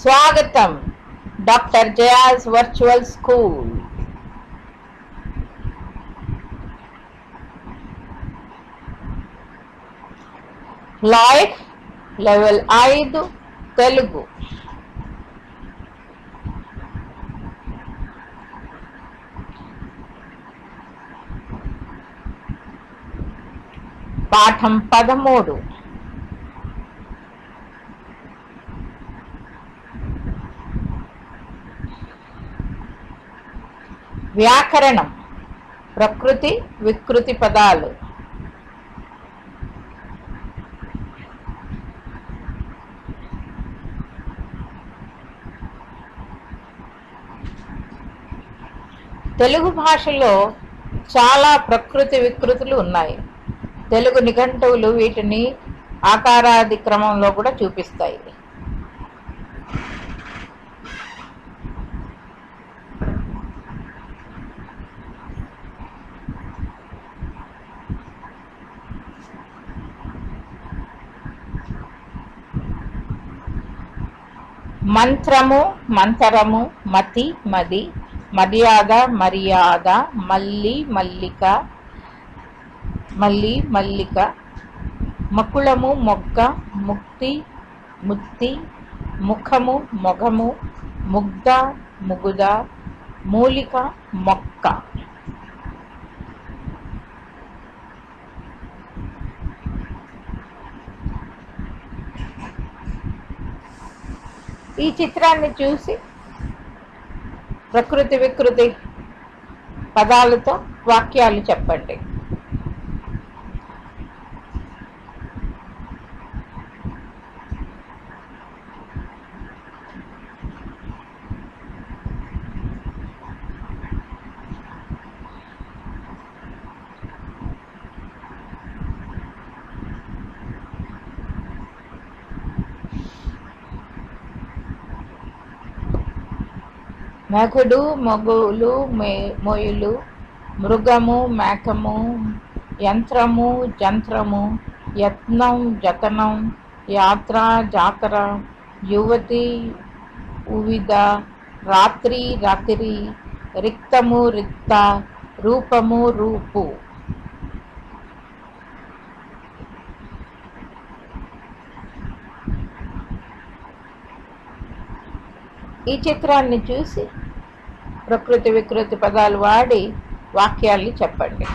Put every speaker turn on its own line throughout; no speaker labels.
స్వాగతం doctor Jaya's virtual school. Lloyd level 5 Telugu. పాఠం 13. వ్యాకరణం. ప్రకృతి వికృతి పదాలు. తెలుగు భాషలో చాలా ప్రకృతి వికృతులు ఉన్నాయి. తెలుగు నిఘంటువులు వీటిని ఆకారాది క్రమంలో కూడా చూపిస్తాయి. మంత్రము, మంతరము, మతి, మది, మర్యాద, మర్యాద, మల్లి, మల్లిక, మల్లి, మల్లిక, మకుళము, మొగ్గ, ముక్తి, ముత్తి, ముఖము, మొగము, ముగ్ధ, ముగుద, మూలిక, మొక్క. ఈ చిత్రాన్ని చూసి ప్రకృతి వికృతి పదాలతో వాక్యాలు చెప్పండి. మగుడు, మొగులు, మొయులు, మృగము, మేకము, యంత్రము, జంత్రము, యత్నం, జతనం, యాత్ర, జాతర, యువతి, ఉవిద, రాత్రి, రాత్రి, రిక్తము, రిక్త, రూపము, రూపు. ఈ చిత్రాన్ని చూసి ప్రకృతి వికృతి పదాలు వాడి వాక్యాలు చెప్పండి.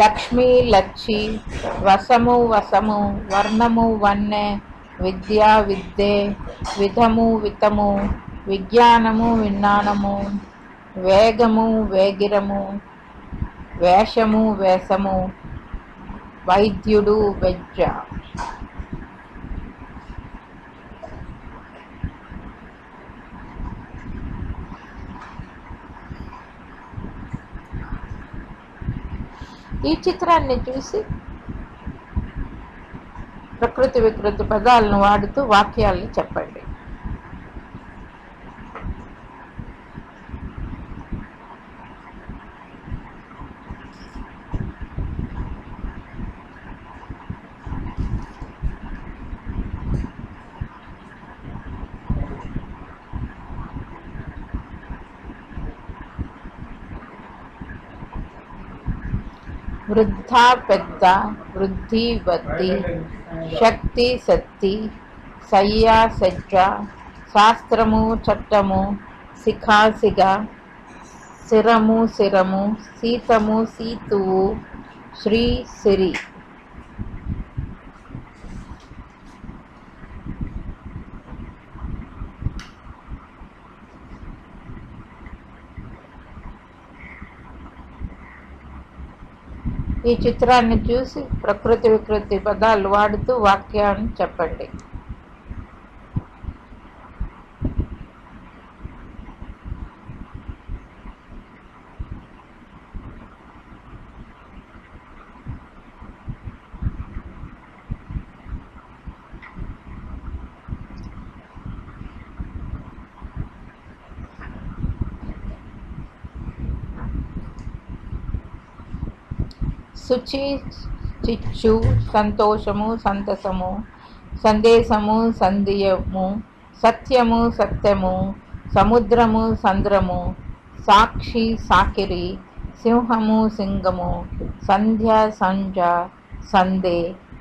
లక్ష్మి, లచ్చి, వసము, వసము, వర్ణము, వన్నె, విద్య, విద్యే, విధము, వితము, విజ్ఞానము, విజ్ఞానము, వేగము, వేగిరము, వేషము, వేషము, వైద్యుడు, వెజ్జ. ఈ చిత్రాన్ని చూసి ప్రకృతి వికృతి పదాలను వాడుతూ వాక్యాలను చెప్పండి. వృద్ధ, పెద్ద, వృద్ధి, వద్ది, శక్తి, శక్తి, సయ్య, సజ్జ, శాస్త్రము, చట్టము, శిఖ, సిగ, శిరము, శిరము, సీతము, సీతువు, శ్రీ, సిరి. ఈ చిత్రాన్ని చూసి ప్రకృతి వికృతి పదాలు వాడుతూ వాక్యాన్ని చెప్పండి. శుచి, చిచ్చు, సంతోషము, సంతసము, సందేశము, సందేయము, సత్యము, సత్యము, సముద్రము, సంద్రము, సాక్షి, సాకిరి, సింహము, సింగము, సంధ్య, సంజ, సందే,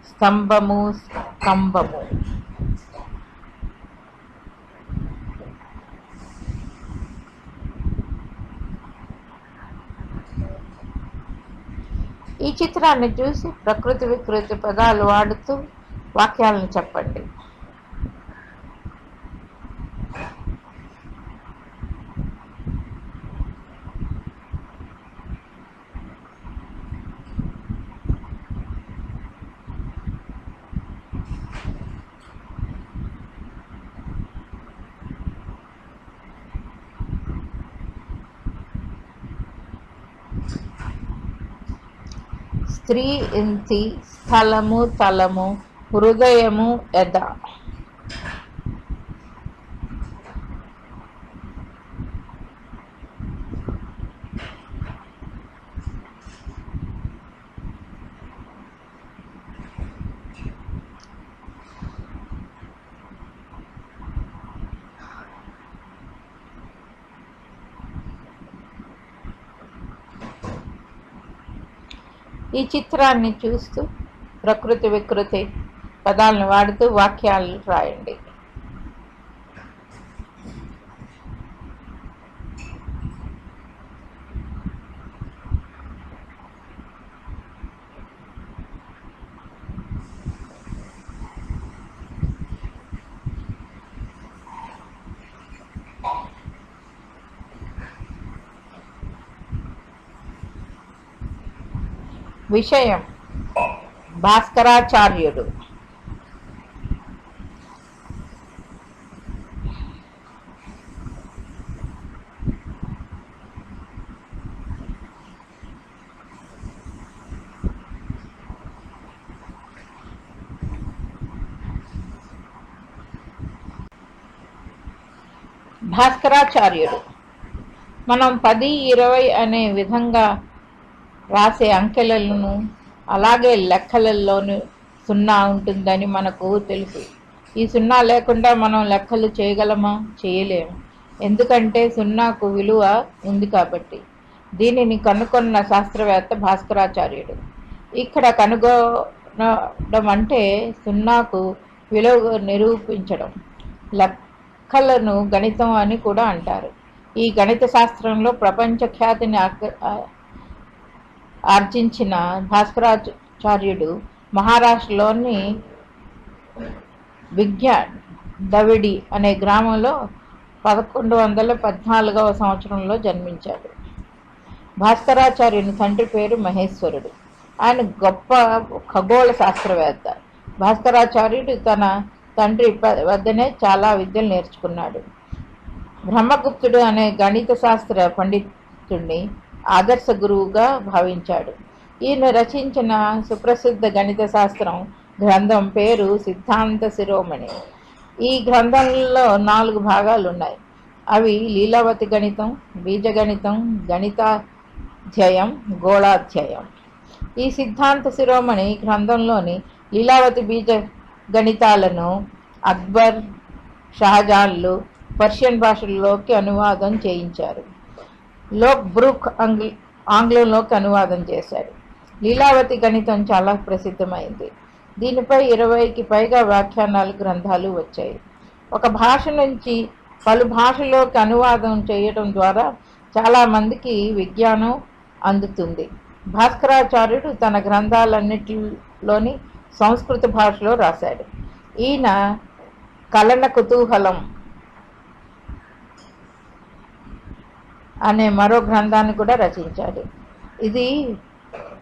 స్తంభము, స్తంభము. ఈ చిత్రాన్ని చూసి ప్రకృతి వికృతి పదాలు వాడుతూ వాక్యాలను చెప్పండి. స్త్రీ ఇంతి, స్థలము, తలము, హృదయము, ఎద. ఈ చిత్రాన్ని చూస్తూ ప్రకృతి వికృతి పదాలను వాడుతూ వాక్యాలు రాయండి. విషయం: భాస్కరాచార్యుడు. భాస్కరాచార్యుడు మనం 10, 20 అనే విధంగా రాసే అంకెలను, అలాగే లెక్కలలోనూ 0 ఉంటుందని మనకు తెలుసు. ఈ 0 లేకుండా మనం లెక్కలు చేయగలమా? చేయలేము. ఎందుకంటే 0కు విలువ ఉంది కాబట్టి. దీనిని కనుగొన్న శాస్త్రవేత్త భాస్కరాచార్యుడు. ఇక్కడ కనుగొనడం అంటే 0కు విలువ నిరూపించడం. లెక్కలను గణితం అని కూడా అంటారు. ఈ గణిత శాస్త్రంలో ప్రపంచ ఖ్యాతిని ఆర్జించిన భాస్కరాచార్యుడు మహారాష్ట్రలోని విజ్ఞాడవిడి అనే గ్రామంలో 1114వ సంవత్సరంలో జన్మించాడు. భాస్కరాచార్యుని తండ్రి పేరు మహేశ్వరుడు. ఆయన గొప్ప ఖగోళ శాస్త్రవేత్త. భాస్కరాచార్యుడు తన తండ్రి వద్దనే చాలా విద్యలు నేర్చుకున్నాడు. బ్రహ్మగుప్తుడు అనే గణిత శాస్త్ర పండితుడిని ఆదర్శ గురువుగా భావించాడు. ఈయన రచించిన సుప్రసిద్ధ గణిత శాస్త్రం గ్రంథం పేరు సిద్ధాంత శిరోమణి. ఈ గ్రంథంలో 4 భాగాలు ఉన్నాయి. అవి లీలావతి గణితం, బీజగణితం, గణితాధ్యాయం, గోళాధ్యాయం. ఈ సిద్ధాంత శిరోమణి గ్రంథంలోని లీలావతి బీజ గణితాలను అక్బర్, షాజహాన్లు పర్షియన్ భాషల్లోకి అనువాదం చేయించారు. లోక్ బ్రూక్ ఆంగ్లంలోకి అనువాదం చేశాడు. లీలావతి గణితం చాలా ప్రసిద్ధమైంది. దీనిపై 20కి పైగా వ్యాఖ్యానాలు, గ్రంథాలు వచ్చాయి. ఒక భాష నుంచి పలు భాషల్లోకి అనువాదం చేయడం ద్వారా చాలామందికి విజ్ఞానం అందుతుంది. భాస్కరాచార్యుడు తన గ్రంథాలన్నిటిలోని సంస్కృత భాషలో రాశాడు. ఈయన కలన కుతూహలం అనే మరో గ్రంథాన్ని కూడా రచించాడు. ఇది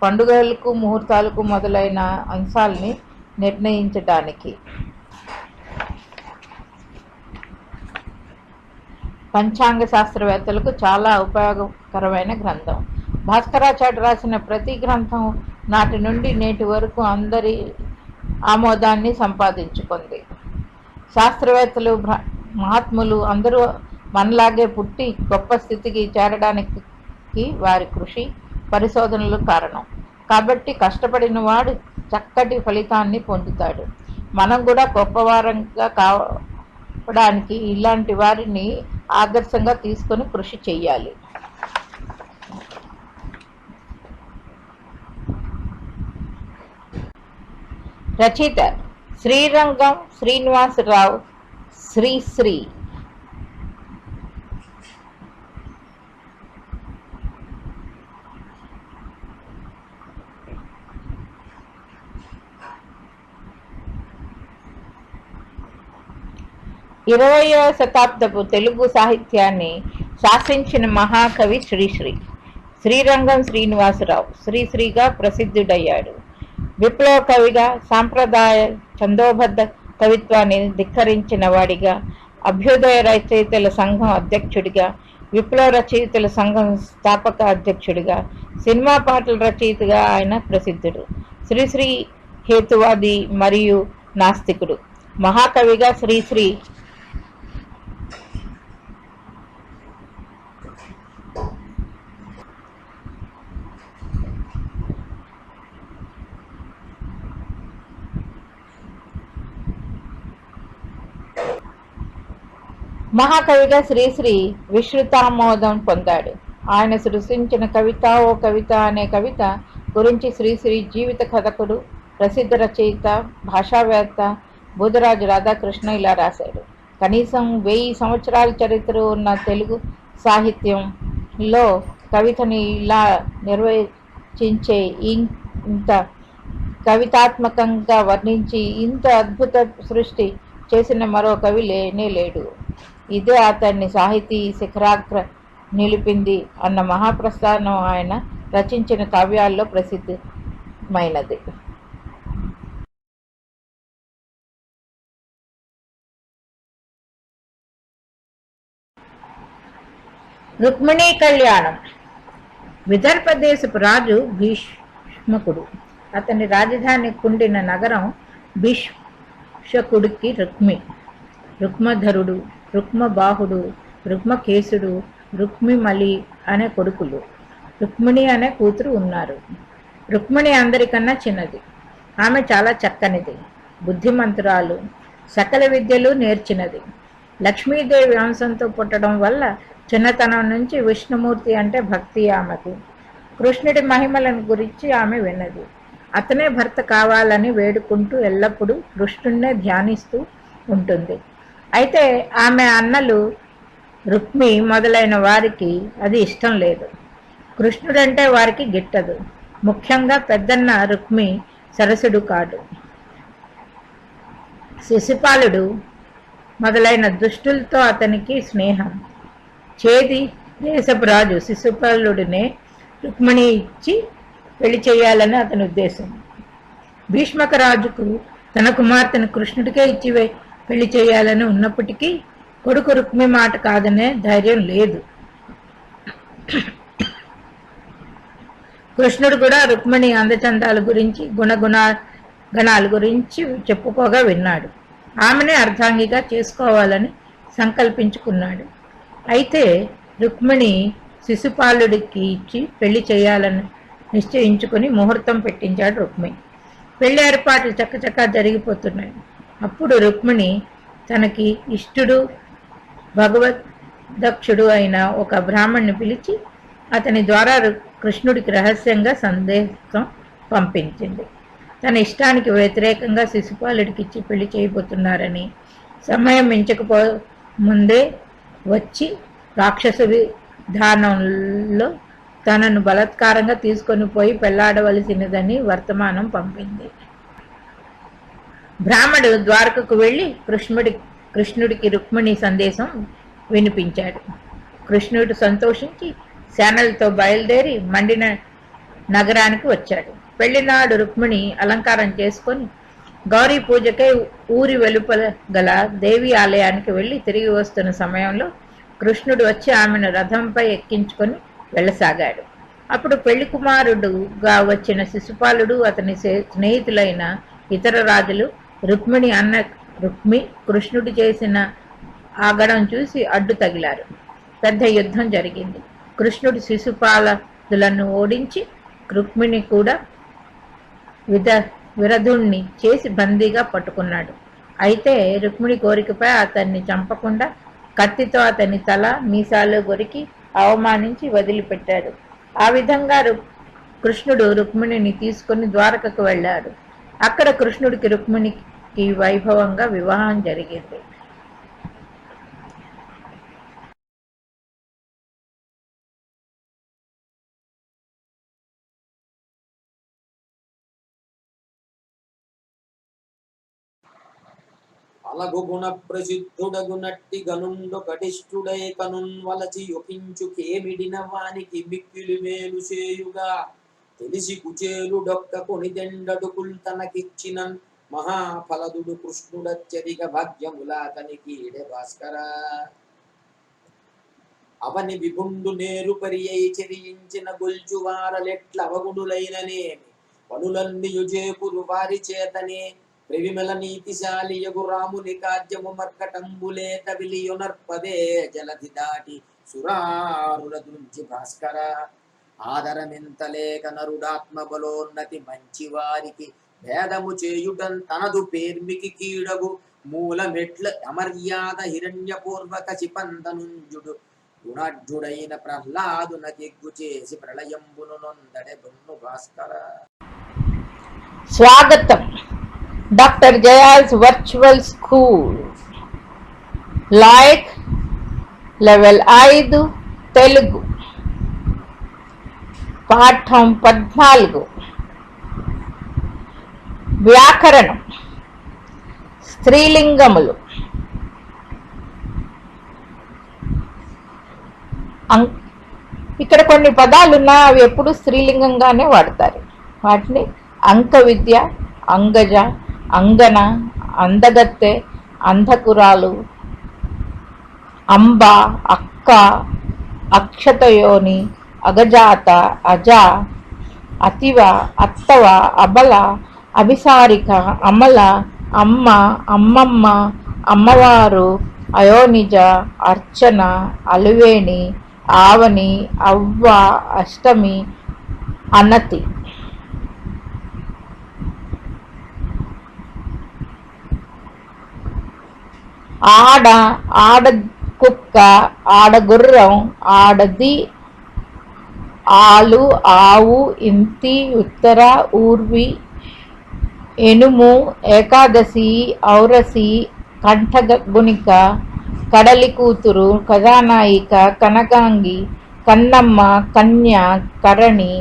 పండుగలకు, ముహూర్తాలకు మొదలైన అంశాలని నిర్ణయించడానికి. పంచాంగ శాస్త్రవేత్తలకు చాలా ఉపయోగకరమైన గ్రంథం. భాస్కరాచార్యుడు రాసిన ప్రతి గ్రంథం నాటి నుండి నేటి వరకు అందరి ఆమోదాన్ని సంపాదించుకుంది. శాస్త్రవేత్తలు, మహాత్ములు అందరూ మనలాగే పుట్టి గొప్ప స్థితికి చేరడానికి వారి కృషి, పరిశోధనలు కారణం. కాబట్టి కష్టపడిన వాడు చక్కటి ఫలితాన్ని పొందుతాడు. మనం కూడా గొప్పవారంగా కావడానికి ఇలాంటి వారిని ఆదర్శంగా తీసుకొని కృషి చెయ్యాలి. రచయిత శ్రీరంగం శ్రీనివాసరావు శ్రీశ్రీ. ఇరవయవ శతాబ్దపు తెలుగు సాహిత్యాన్ని శాసించిన మహాకవి శ్రీశ్రీ. శ్రీరంగం శ్రీనివాసరావు శ్రీశ్రీగా ప్రసిద్ధుడయ్యాడు. విప్లవ కవిగా, సాంప్రదాయ ఛందోబద్ధ కవిత్వాన్ని ధిక్కరించిన వాడిగా, అభ్యుదయ రచయితల సంఘం అధ్యక్షుడిగా, విప్లవ రచయితల సంఘం స్థాపక అధ్యక్షుడిగా, సినిమా పాటల రచయితగా ఆయన ప్రసిద్ధుడు. శ్రీశ్రీ హేతువాది మరియు నాస్తికుడు. మహాకవిగా శ్రీశ్రీ విశ్రుతామోదం పొందాడు. ఆయన సృష్టించిన కవిత ఓ కవిత అనే కవిత గురించి శ్రీశ్రీ జీవిత కథకుడు, ప్రసిద్ధ రచయిత, భాషావేత్త బుధరాజు రాధాకృష్ణ ఇలా రాశాడు. కనీసం 1000 సంవత్సరాల చరిత్ర ఉన్న తెలుగు సాహిత్యంలో కవితని ఇలా నిర్వచించే, ఇంత కవితాత్మకంగా వర్ణించి ఇంత అద్భుత సృష్టి చేసిన మరో కవి లేడు. ఇదే అతన్ని సాహితీ శిఖరాగ్ర నిలిపింది అన్న మహాప్రస్థానం ఆయన రచించిన కావ్యాల్లో ప్రసిద్ధమైనది. రుక్మిణీ కళ్యాణం. విదర్భదేశపు రాజు భీష్మకుడు. అతని రాజధాని కుండిన నగరం భీష్మకుడికి రుక్మధరుడు, రుక్మబాహుడు, రుక్మకేశుడు, రుక్మిమలి అనే కొడుకులు, రుక్మిణి అనే కూతురు ఉన్నారు. రుక్మిణి అందరికన్నా చిన్నది. ఆమె చాలా చక్కనిది, బుద్ధిమంతురాలు, సకల విద్యలు నేర్చినది. లక్ష్మీదేవి వంశంతో పుట్టడం వల్ల చిన్నతనం నుంచి విష్ణుమూర్తి అంటే భక్తి ఆమెకు. కృష్ణుడి మహిమలను గురించి ఆమె విన్నది. అతనే భర్త కావాలని వేడుకుంటూ ఎల్లప్పుడూ కృష్ణుడినే ధ్యానిస్తూ ఉంటుంది. అయితే ఆమె అన్నలు రుక్మి మొదలైన వారికి అది ఇష్టం లేదు. కృష్ణుడంటే వారికి గిట్టదు. ముఖ్యంగా పెద్దన్న రుక్మి సరసుడు కాడు. శిశుపాలుడు మొదలైన దుష్టులతో అతనికి స్నేహం. చేది దేశపు రాజు శిశుపాలుడినే రుక్మిణి ఇచ్చి పెళ్లి చేయాలని అతని ఉద్దేశం. భీష్మక రాజుకు తన కుమార్తెను కృష్ణుడికే ఇచ్చి పెళ్లి చేయాలని ఉన్నప్పటికీ కొడుకు రుక్మి మాట కాదనే ధైర్యం లేదు. కృష్ణుడు కూడా రుక్మిణి అందచందాల గురించి, గణాల గురించి చెప్పుకోగా విన్నాడు. ఆమెనే అర్ధాంగిగా చేసుకోవాలని సంకల్పించుకున్నాడు. అయితే రుక్మిణి శిశుపాలుడికి ఇచ్చి పెళ్లి చేయాలని నిశ్చయించుకుని ముహూర్తం పెట్టించాడు రుక్మి. పెళ్లి ఏర్పాట్లు చక్కచక్కా జరిగిపోతున్నాయి. అప్పుడు రుక్మిణి తనకి ఇష్టుడు, భగవద్దక్షుడు అయిన ఒక బ్రాహ్మణ్ణి పిలిచి అతని ద్వారా కృష్ణుడికి రహస్యంగా సందేశం పంపించింది. తన ఇష్టానికి వ్యతిరేకంగా శిశుపాలుడికి ఇచ్చి పెళ్లి చేయబోతున్నారని, సమయం మించకపో ముందే వచ్చి రాక్షస విధానంలో తనను బలాత్కారంగా తీసుకొని పోయి పెళ్లాడవలసినదని వర్తమానం పంపింది. బ్రాహ్మడు ద్వారకకు వెళ్ళి కృష్ణుడికి రుక్మిణి సందేశం వినిపించాడు. కృష్ణుడు సంతోషించి సేనలతో బయలుదేరి మండిన నగరానికి వచ్చాడు. పెళ్లినాడు రుక్మిణి అలంకారం చేసుకొని గౌరీ పూజకై ఊరి వెలుపల గల దేవి ఆలయానికి వెళ్ళి తిరిగి వస్తున్న సమయంలో కృష్ణుడు వచ్చి ఆమెను రథంపై ఎక్కించుకొని వెళ్ళసాగాడు. అప్పుడు పెళ్లి కుమారుడుగా వచ్చిన శిశుపాలుడు, అతని స్నేహితులైన ఇతర రాజులు రుక్మి కృష్ణుడు చేసిన ఆగడం చూసి అడ్డు తగిలారు. పెద్ద యుద్ధం జరిగింది. కృష్ణుడు శిశుపాలులను ఓడించి రుక్మిణి కూడా విద విరధుణ్ణి చేసి బందీగా పట్టుకున్నాడు. అయితే రుక్మిణి కోరికపై అతన్ని చంపకుండా కత్తితో అతని తల మీసాలు కొరికి అవమానించి వదిలిపెట్టాడు. ఆ విధంగా కృష్ణుడు రుక్మిణిని తీసుకుని ద్వారకకు వెళ్ళాడు. అక్కడ కృష్ణుడికి రుక్మిణికి వైభవంగా వివాహం జరిగింది.
అలగుగుణ ప్రసిద్ధుడగునట్టి గనుండు కటిష్ఠుడై కనున్ వలచి యొకించు కేమిడిన వానికి మిక్కిలి మేలు చేయుగా తెలిసి కుచేలు డొక్క కొనిదెండడుకుల్ తనకిచ్చిన మహాఫలదుడు కృష్ణుడచ్చరిగ భాగ్యములాతనికి ఈడే భాస్కర అవని విభుండు నేరు పరియై చెరియించిన గొల్చువారలెట్ల అవగుణులైననేమి పనులన్నీ చేపురు వారి చేతనే ప్రవిమల నీతిశాలియగు రాముని కార్యము మర్కటంబులేత విలియునర్పదే జలధి దాటి సురారుల దృంచి భాస్కర ఆదరమింతలేక నరుడాత్మ బలోన్నతి మంచి వారికి భేదము చేయుటం తనదు పేర్మికి కీడగు మూలమెట్ల అమర్యాద హిరణ్యపూర్వక చిపందనుంజుడు గుణాఢ్యుడైన ప్రహ్లాదునకెగ్గు చేసి ప్రళయంబును నొందడే బొన్ను భాస్కర.
స్వాగతం. Doctor Jaya's virtual school like level 5 Telugu పాఠం 14 వ్యాకరణం స్త్రీలింగములు. ఇక్కడ కొన్ని పదాలున్నా అవి ఎప్పుడు స్త్రీలింగంగానే వాడతారు. వాటిని అంక విద్య, అంగజ, అంగన, అందగత్తె, అంధకురాలు, అంబ, అక్క, అక్షతయోని, అగజాత, అజ, అతివ, అత్తవ, అబల, అభిసారిక, అమల, అమ్మ, అమ్మమ్మ, అమ్మవారు, అయోనిజ, అర్చన, అలువేణి, ఆవని, అవ్వ, అష్టమి, అనతి. ఆడ, ఆడ కుక్క, ఆడగుర్రం, ఆడది, ఆలు, ఆవు, ఇంతి, ఉత్తర, ఊర్వి, ఎనుము, ఏకాదశి, ఔరసి, కంఠగునిక, కడలి కూతురు, కథానాయిక, కనకాంగి, కన్నమ్మ, కన్య, కరణి,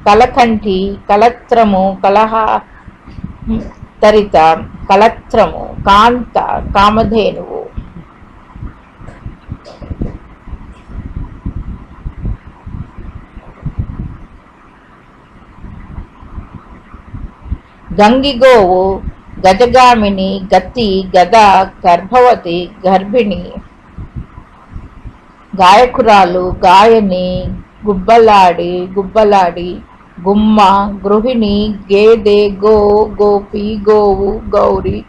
కలకంఠి, కలత్రము, కలహ తరిత, కలత్రము, కాంత, కామధేనువు. గంగిగోవు, గజగామిని, గతి, గద, గర్భవతి, గర్భిణి, గాయకురాలు, గాయని, గుబ్బలాడి, గుమ్మ, గృహిణి, గేదె, గో, గోపి, గోవు, గౌరి,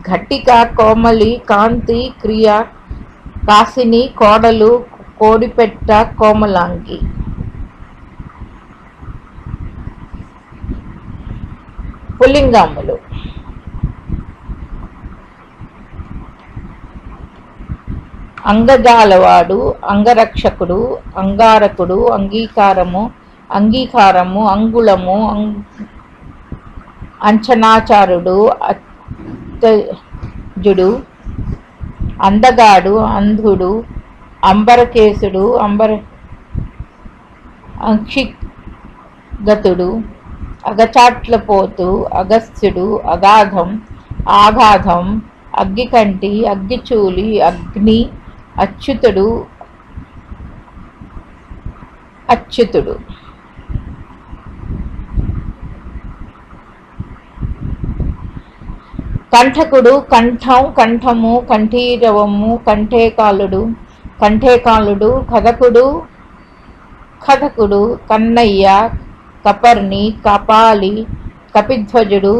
ఘట్టిక, కోమలి, కాంతి, క్రియ, కాసిని, కోడలు, కోడిపెట్ట, కోమలాంగి. పుల్లింగములు. అంగజాలవాడు, అంగరక్షకుడు, అంగారకుడు, అంగీకారము, అంగుళము, అంచనాచారుడు, అత్తజుడు, అందగాడు, అంధుడు, అంబరకేశుడు, అంక్షిగతుడు, అగచాట్లపోతు, అగస్త్యుడు, అగాధం, ఆఘాతం, అగ్గికంటి, అగ్గిచూలి, అగ్ని, అచ్యుతుడు, కంఠకుడు, కంఠం, కంఠము, కంఠీరవము, కంఠేకాలుడు, కథకుడు, కన్నయ్య, కపర్ణి, కపాలి, కపిధ్వజుడు,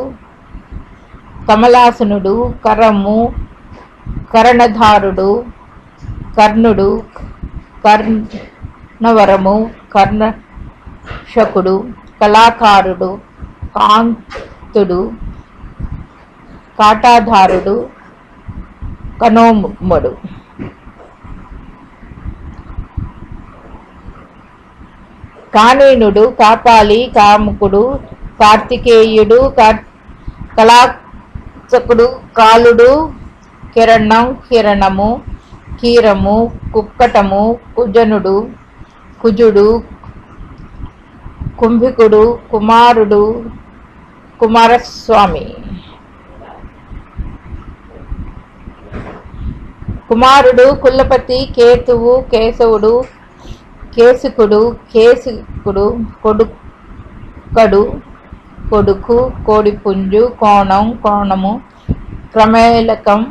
కమలాసనుడు, కరము, కర్ణధారుడు, కర్ణుడు, కర్ణవరము, కర్ణశకుడు, కళాకారుడు, భక్తుడు, కాటాధారుడు, కనోముడు. కానీనుడు, కాపాలి, కాముకుడు, కార్తికేయుడు, కళాచకుడు, కాలుడు, కిరణం, కిరణము, కీరము, కుక్కటము, కుజనుడు, కుజుడు, కుంభికుడు, కుమారుడు, కుమారస్వామి. కుమారుడు, కులపతి, కేతువు, కేశవుడు, కేసుకుడు, కేసుకుడు, కొడుకడు, కొడుకు, కోడిపుంజు, కోణం, కోణము, క్రమేలకం,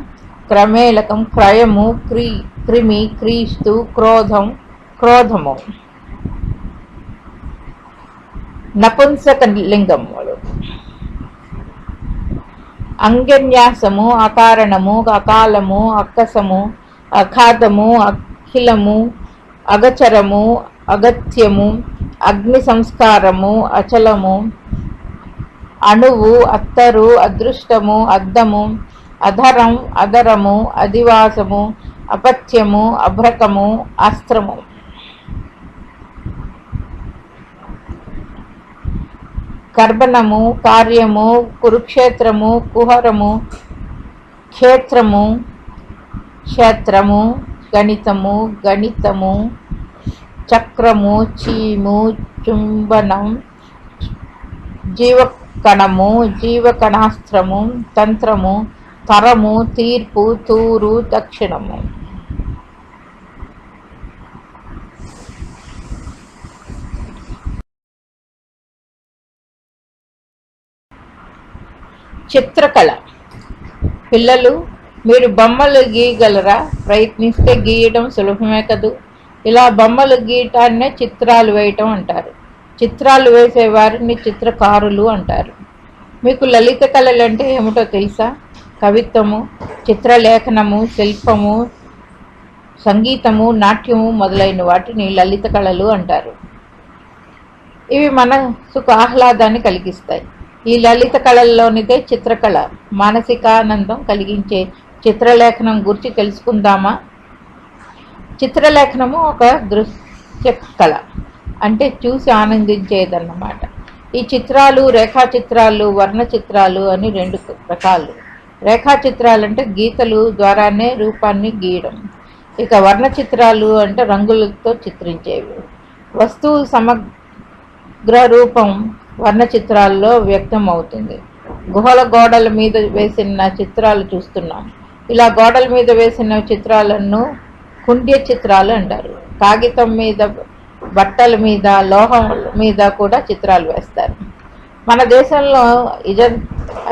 క్రమేలకం, క్రయము, క్రిమి, క్రీస్తు, క్రోధం, క్రోధము. నపుంసక లింగములు: అంగన్యాసము, అకారణము, అకాలము, అక్కసము, అఖాతము, అఖిలము, అగచరము, అగత్యము, అగ్ని సంస్కారము, అచలము, అణువు, అత్తరు, అదృష్టము, అద్దము, అధరం, అధరము, అధివాసము, అపత్యము, అభ్రకము, అస్త్రము. కర్బనము, కార్యము, కురుక్షేత్రము, కుహరము, క్షేత్రము, క్షేత్రము, గణితము, గణితము, చక్రము, చీము, చుంబనం, జీవకణము, జీవకణాస్త్రము, తంత్రము, తరము, తీర్పు, తూరు, దక్షిణము. చిత్రకళ. పిల్లలు, మీరు బొమ్మలు గీయగలరా? ప్రయత్నిస్తే గీయడం సులభమే కదూ. ఇలా బొమ్మలు గీయటాన్నే చిత్రాలు వేయటం అంటారు. చిత్రాలు వేసే వారిని చిత్రకారులు అంటారు. మీకు లలిత కళలు అంటే ఏమిటో తెలుసా? కవిత్వము, చిత్రలేఖనము, శిల్పము, సంగీతము, నాట్యము మొదలైన వాటిని లలిత కళలు అంటారు. ఇవి మనసుకు ఆహ్లాదాన్ని కలిగిస్తాయి. ఈ లలిత కళల్లోనిదే చిత్రకళ. మానసికానందం కలిగించే చిత్రలేఖనం గురించి తెలుసుకుందామా? చిత్రలేఖనము ఒక దృశ్య కళ, అంటే చూసి ఆనందించేదన్నమాట. ఈ చిత్రాలు, రేఖాచిత్రాలు, వర్ణ చిత్రాలు అని రెండు రకాలు. రేఖాచిత్రాలు అంటే గీతలు ద్వారానే రూపాన్ని గీయడం. ఇక వర్ణ చిత్రాలు అంటే రంగులతో చిత్రించేవి. వస్తువు సమగ్ర రూపం వర్ణ చిత్రాల్లో వ్యక్తం అవుతుంది. గుహల గోడల మీద వేసిన చిత్రాలు చూస్తున్నాం. ఇలా గోడల మీద వేసిన చిత్రాలను కుండ్య చిత్రాలు అంటారు. కాగితం మీద, బట్టల మీద, లోహం మీద కూడా చిత్రాలు వేస్తారు. మన దేశంలో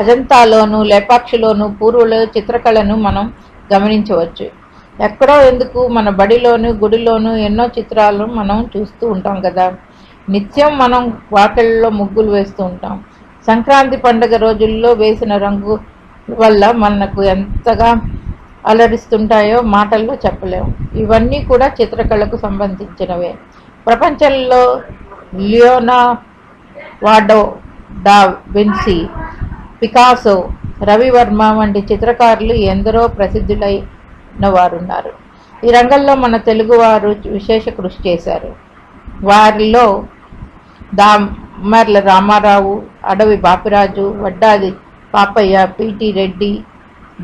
అజంతాలోను, లేపాక్షిలోను పూర్వుల చిత్రకళను మనం గమనించవచ్చు. ఎక్కడో ఎందుకు, మన బడిలోను, గుడిలోను ఎన్నో చిత్రాలను మనం చూస్తూ ఉంటాం కదా. నిత్యం మనం వాకిళ్ళలో ముగ్గులు వేస్తూ ఉంటాం. సంక్రాంతి పండుగ రోజుల్లో వేసిన రంగు వల్ల మనకు ఎంతగా అలరిస్తుంటాయో మాటల్లో చెప్పలేము. ఇవన్నీ కూడా చిత్రకళకు సంబంధించినవే. ప్రపంచంలో లియోనార్డో డా విన్సీ, పికాసో, రవివర్మ వంటి చిత్రకారులు ఎందరో ప్రసిద్ధులైన వారున్నారు. ఈ రంగంలో మన తెలుగువారు విశేష కృషి చేశారు. వారిలో దామర్ల రామారావు, అడవి బాపిరాజు, వడ్డాది పాపయ్య, పిటి రెడ్డి,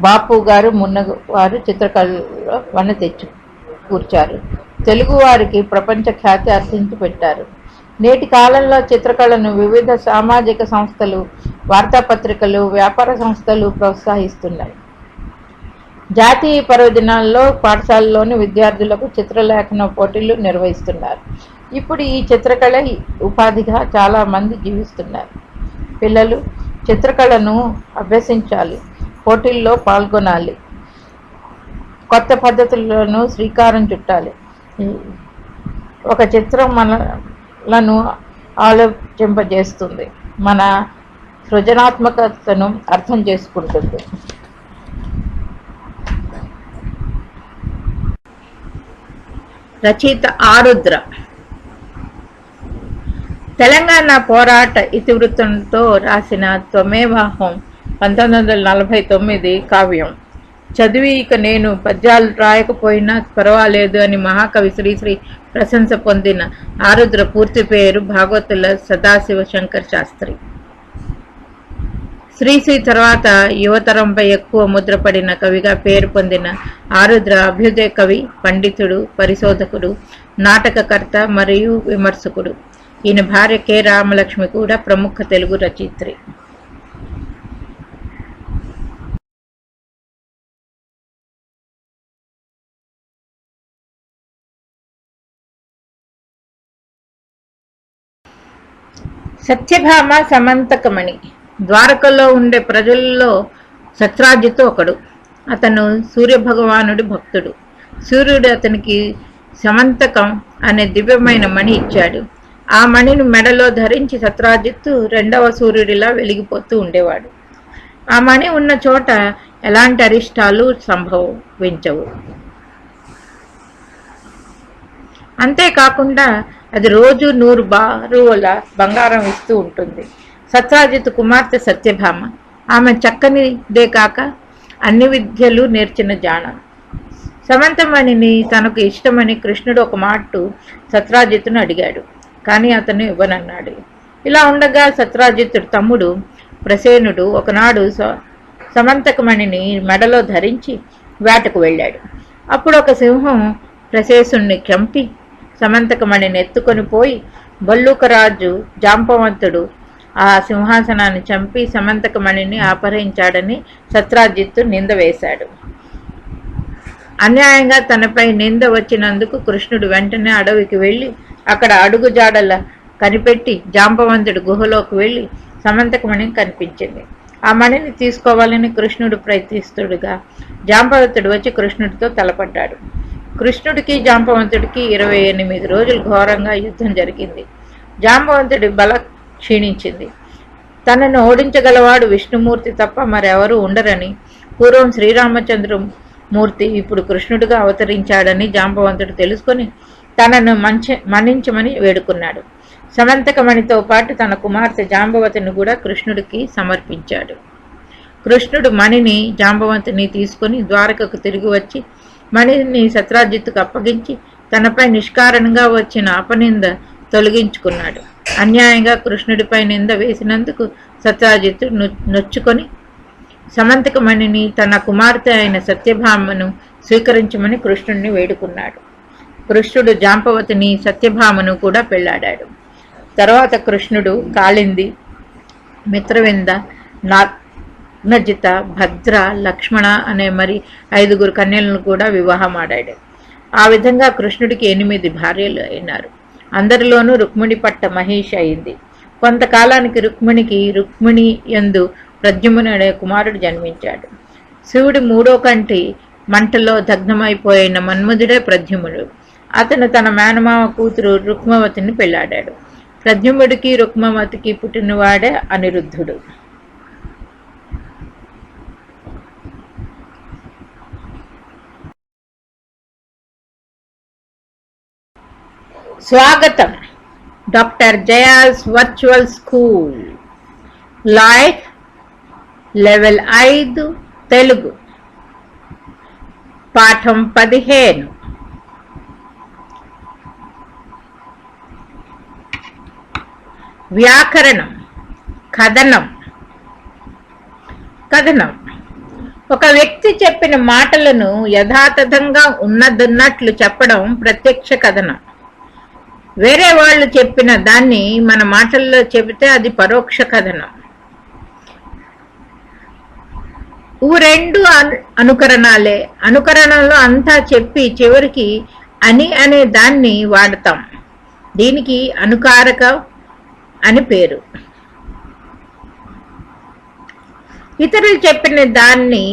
బాపు గారు మున్నవారు చిత్రకళలో వన్న తెచ్చి కూర్చారు. తెలుగువారికి ప్రపంచ ఖ్యాతి అర్జించి పెట్టారు. నేటి కాలంలో చిత్రకళను వివిధ సామాజిక సంస్థలు, వార్తాపత్రికలు, వ్యాపార సంస్థలు ప్రోత్సహిస్తున్నాయి. జాతీయ పర్వదినాల్లో పాఠశాలలోని విద్యార్థులకు చిత్రలేఖన పోటీలు నిర్వహిస్తున్నారు. ఇప్పుడు ఈ చిత్రకళ ఉపాధిగా చాలామంది జీవిస్తున్నారు. పిల్లలు చిత్రకళను అభ్యసించాలి, పోటీల్లో పాల్గొనాలి, కొత్త పద్ధతులను శ్రీకారం చుట్టాలి. ఒక చిత్రం మనలను ఆలోచింపజేస్తుంది, మన సృజనాత్మకతను అర్థం చేసుకుంటుంది. రచయిత ఆరుద్ర. తెలంగాణ పోరాట ఇతివృత్తంతో రాసిన త్వమేవాహం 1949 కావ్యం చదివి ఇక నేను పద్యాలు రాయకపోయినా పర్వాలేదు అని మహాకవి శ్రీశ్రీ ప్రశంస పొందిన ఆరుద్ర పూర్తి పేరు భాగవతుల సదాశివ శంకర్ శాస్త్రి. శ్రీశ్రీ తర్వాత యువతరంపై ఎక్కువ ముద్రపడిన కవిగా పేరు పొందిన ఆరుద్ర అభ్యుదయ కవి, పండితుడు, పరిశోధకుడు, నాటకకర్త మరియు విమర్శకుడు. ఈయన భార్య కె రామలక్ష్మి కూడా ప్రముఖ తెలుగు రచయిత్రి. సత్యభామ సమంతకమణి. ద్వారకలో ఉండే ప్రజల్లో సత్రాజిత్తు ఒకడు. అతను సూర్యభగవానుడి భక్తుడు. సూర్యుడు అతనికి సమంతకం అనే దివ్యమైన మణి ఇచ్చాడు. ఆ మణిని మెడలో ధరించి సత్రాజిత్తు రెండవ సూర్యుడిలా వెలిగిపోతూ ఉండేవాడు. ఆ మణి ఉన్న చోట ఎలాంటి అరిష్టాలు సంభవించవు. అంతేకాకుండా అది రోజు 100 బారుల బంగారం ఇస్తూ ఉంటుంది. సత్రాజిత్తు కుమార్తె సత్యభామ. ఆమె చక్కనిదే కాక అన్ని విద్యలు నేర్చిన జాణ. సమంతమణిని తనకు ఇష్టమని కృష్ణుడు ఒక మాట సత్రాజిత్తును అడిగాడు. కానీ అతను ఇవ్వనన్నాడు. ఇలా ఉండగా సత్రాజిత్తుడు తమ్ముడు ప్రసేనుడు ఒకనాడు సమంతకమణిని మెడలో ధరించి వేటకు వెళ్ళాడు. అప్పుడు ఒక సింహం ప్రసేసుణ్ణి చంపి సమంతకమణిని ఎత్తుకొని పోయి భల్లూకరాజు జాంబవంతుడు ఆ సింహాసనాన్ని చంపి సమంతకమణిని అపహరించాడని సత్రాజిత్తు నింద వేశాడు. అన్యాయంగా తనపై నింద వచ్చినందుకు కృష్ణుడు వెంటనే అడవికి వెళ్ళి అక్కడ అడుగుజాడల కనిపెట్టి జాంబవంతుడి గుహలోకి వెళ్ళి సమంతకమణి కనిపించింది. ఆ మణిని తీసుకోవాలని కృష్ణుడు ప్రయత్నిస్తుడుగా జాంబవంతుడు వచ్చి కృష్ణుడితో తలపడ్డాడు. కృష్ణుడికి జాంబవంతుడికి 28 రోజులు ఘోరంగా యుద్ధం జరిగింది. జాంబవంతుడి బల క్షీణించింది. తనను ఓడించగలవాడు విష్ణుమూర్తి తప్ప మరెవరూ ఉండరని, పూర్వం శ్రీరామచంద్రమూర్తి ఇప్పుడు కృష్ణుడిగా అవతరించాడని జాంబవంతుడు తెలుసుకొని తనను మన్నించమని వేడుకున్నాడు. సమంతకమణితో పాటు తన కుమార్తె జాంబవతిని కూడా కృష్ణుడికి సమర్పించాడు. కృష్ణుడు మణిని జాంబవంతిని తీసుకుని ద్వారకకు తిరిగి వచ్చి మణిని సత్రాజిత్తుకు అప్పగించి తనపై నిష్కారణంగా వచ్చిన అపనింద తొలగించుకున్నాడు. అన్యాయంగా కృష్ణుడిపై నింద వేసినందుకు సత్రాజిత్తు నొచ్చుకొని సమంతకమణిని తన కుమార్తె అయిన సత్యభామను స్వీకరించమని కృష్ణుడిని వేడుకున్నాడు. కృష్ణుడు జాంబవతిని సత్యభామను కూడా పెళ్లాడాడు. తర్వాత కృష్ణుడు కాళింది, మిత్రవింద, నజిత, భద్ర, లక్ష్మణ అనే మరి 5 కన్యలను కూడా వివాహమాడాడు. ఆ విధంగా కృష్ణుడికి 8 భార్యలు అయినారు. అందరిలోనూ రుక్మిణి పట్ట మహేష్ అయింది. కొంతకాలానికి రుక్మిణి యందు ప్రద్యుమ్నుడు అనే కుమారుడు జన్మించాడు. శివుడి 3వ కంటి మంటలో దగ్ధమైపోయిన మన్మధుడే ప్రద్యుమ్నుడు. అతను తన మేనమామ కూతురు రుక్మవతిని పెళ్లాడాడు. ప్రద్యుమ్నుడికి రుక్మవతికి పుట్టినవాడే అనిరుద్ధుడు. స్వాగతం. Doctor Jaya's virtual school live level 5 Telugu పాఠం 15. వ్యాకరణం. కథనం. ఒక వ్యక్తి చెప్పిన మాటలను యథాతథంగా ఉన్నదన్నట్లు చెప్పడం ప్రత్యక్ష కథనం. వేరే వాళ్ళు చెప్పిన దాన్ని మన మాటల్లో చెబితే అది పరోక్ష కథనం. రెండు అనుకరణాలే. అనుకరణలో అంతా చెప్పి చివరికి అనే దాన్ని వాడతాం. దీనికి అనుకారక అని పేరు. ఇతరులు చెప్పిన దాన్ని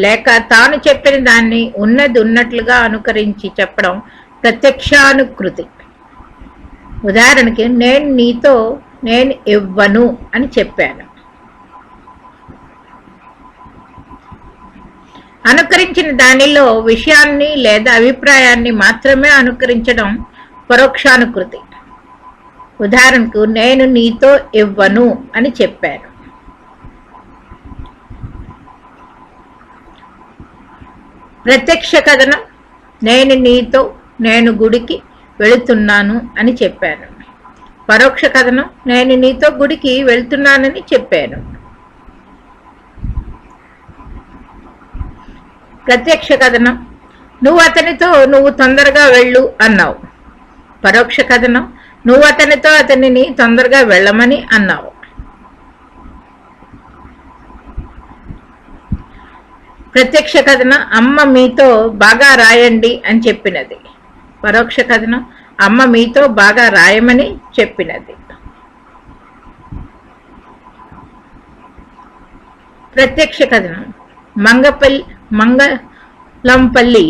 లేక తాను చెప్పిన దాన్ని ఉన్నది ఉన్నట్లుగా అనుకరించి చెప్పడం ప్రత్యక్షానుకృతి. ఉదాహరణకి నేను ఇవ్వను అని చెప్పాను. అనుకరించిన దానిలో విషయాన్ని లేదా అభిప్రాయాన్ని మాత్రమే అనుకరించడం పరోక్షానుకృతి. ఉదాహరణకు నేను నీతో ఇవ్వను అని చెప్పాను. ప్రత్యక్ష కథనం నేను గుడికి వెళుతున్నాను అని చెప్పాను. పరోక్ష కథనం నేను నీతో గుడికి వెళ్తున్నానని చెప్పాను. ప్రత్యక్ష కథనం నువ్వు తొందరగా వెళ్ళు అన్నావు. పరోక్ష కథనం నువ్వు అతనిని తొందరగా వెళ్ళమని అన్నావు. ప్రత్యక్ష కథనం అమ్మ మీతో బాగా రాయండి అని చెప్పినది. పరోక్ష కథనం అమ్మ మీతో బాగా రాయమని చెప్పినది. ప్రత్యక్ష కథనం మంగళంపల్లి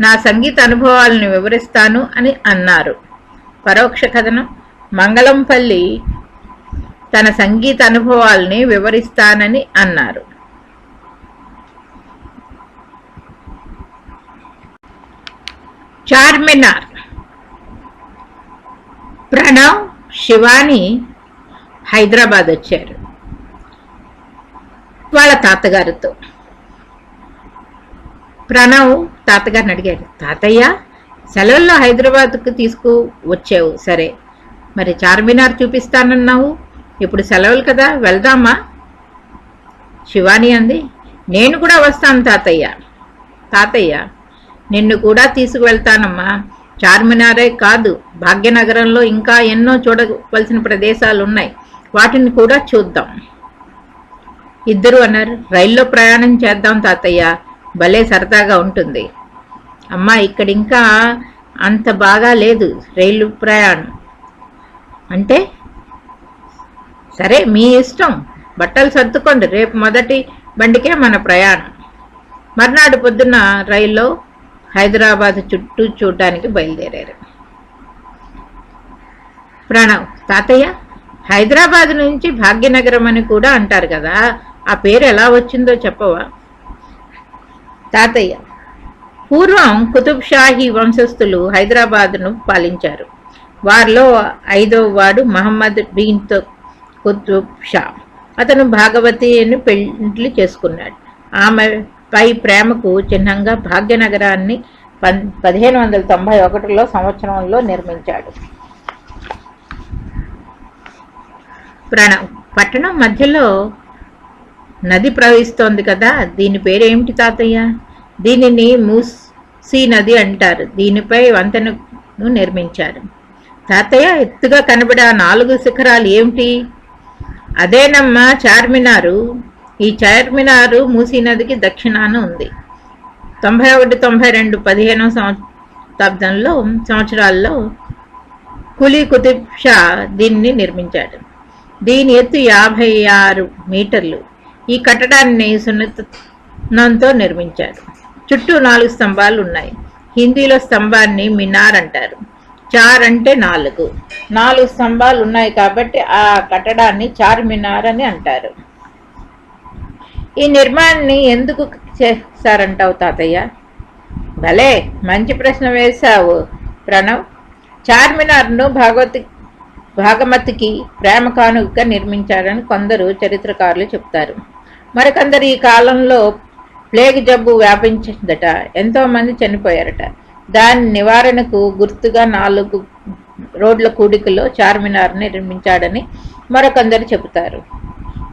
నా సంగీత అనుభవాలను వివరిస్తాను అని అన్నారు. పరోక్ష కథనం మంగళంపల్లి తన సంగీత అనుభవాల్ని వివరిస్తానని అన్నారు. చార్మినార్. ప్రణవ్, శివాని హైదరాబాద్ వచ్చారు వాళ్ళ తాతగారితో. ప్రణవ్ తాతగారిని అడిగాడు, తాతయ్య సెలవుల్లో హైదరాబాద్కు తీసుకువచ్చావు సరే, మరి చార్మినార్ చూపిస్తానన్నావు, ఇప్పుడు సెలవులు కదా వెళ్దామా? శివాని అంది, నేను కూడా వస్తాను తాతయ్య. తాతయ్య నిన్ను కూడా తీసుకువెళ్తానమ్మా. చార్మినారే కాదు, భాగ్యనగరంలో ఇంకా ఎన్నో చూడవలసిన ప్రదేశాలు ఉన్నాయి, వాటిని కూడా చూద్దాం. ఇద్దరు అన్నారు, రైల్లో ప్రయాణం చేద్దాం తాతయ్య, భలే సరదాగా ఉంటుంది. అమ్మా ఇక్కడ ఇంకా అంత బాగా లేదు రైలు ప్రయాణం అంటే. సరే మీ ఇష్టం, బట్టలు సర్దుకోండి, రేపు మొదటి బండికే మన ప్రయాణం. మర్నాడు పొద్దున్న రైల్లో హైదరాబాద్ చుట్టూ చూడటానికి బయలుదేరారు. ప్రణవ్, తాతయ్య హైదరాబాద్ నుంచి భాగ్యనగరం అని కూడా అంటారు కదా, ఆ పేరు ఎలా వచ్చిందో చెప్పవా? తాతయ్య, పూర్వం కుతుబ్ షాహీ వంశస్థులు హైదరాబాద్ను పాలించారు. వారిలో 5వ వాడు మహమ్మద్ బిన్ కుతుబ్ షా. అతను భాగవతిని పెళ్లి చేసుకున్నాడు. ఆమెపై ప్రేమకు చిహ్నంగా భాగ్యనగరాన్ని 1591 సంవత్సరంలో నిర్మించాడు. ప్రణవ్, పట్టణం మధ్యలో నది ప్రవహిస్తోంది కదా, దీని పేరేమిటి తాతయ్య? దీనిని మూసీ నది అంటారు. దీనిపై వంతెనను నిర్మించారు. తాతయ్య, ఎత్తుగా కనబడే ఆ 4 శిఖరాలు ఏమిటి? అదేనమ్మా చార్మినారు. ఈ చార్మినారు మూసీ నదికి దక్షిణాన ఉంది. 91-92 15వ సంవత్సరాల్లో కులీ కుతుబ్ షా దీన్ని నిర్మించాడు. దీని ఎత్తు 56 మీటర్లు. ఈ కట్టడాన్ని సున్నితంతో నిర్మించారు. చుట్టూ 4 స్తంభాలు ఉన్నాయి. హిందీలో స్తంభాన్ని మినార్ అంటారు. చార్ అంటే 4 స్తంభాలు ఉన్నాయి కాబట్టి ఆ కట్టడాన్ని చార్మినార్ అని అంటారు. ఈ నిర్మాణాన్ని ఎందుకు చేశారంటావు తాతయ్య? భలే మంచి ప్రశ్న వేశావు ప్రణవ్. చార్మినార్ను భాగమతికి ప్రేమ కానుకగా నిర్మించారని కొందరు చరిత్రకారులు చెప్తారు. మరికొందరు ఈ కాలంలో ప్లేగ్ జబ్బు వ్యాపించిందట, ఎంతోమంది చనిపోయారట. దాని నివారణకు గుర్తుగా 4 రోడ్ల కూడికలో చార్మినార్ని నిర్మించాడని మరికొందరు చెబుతారు.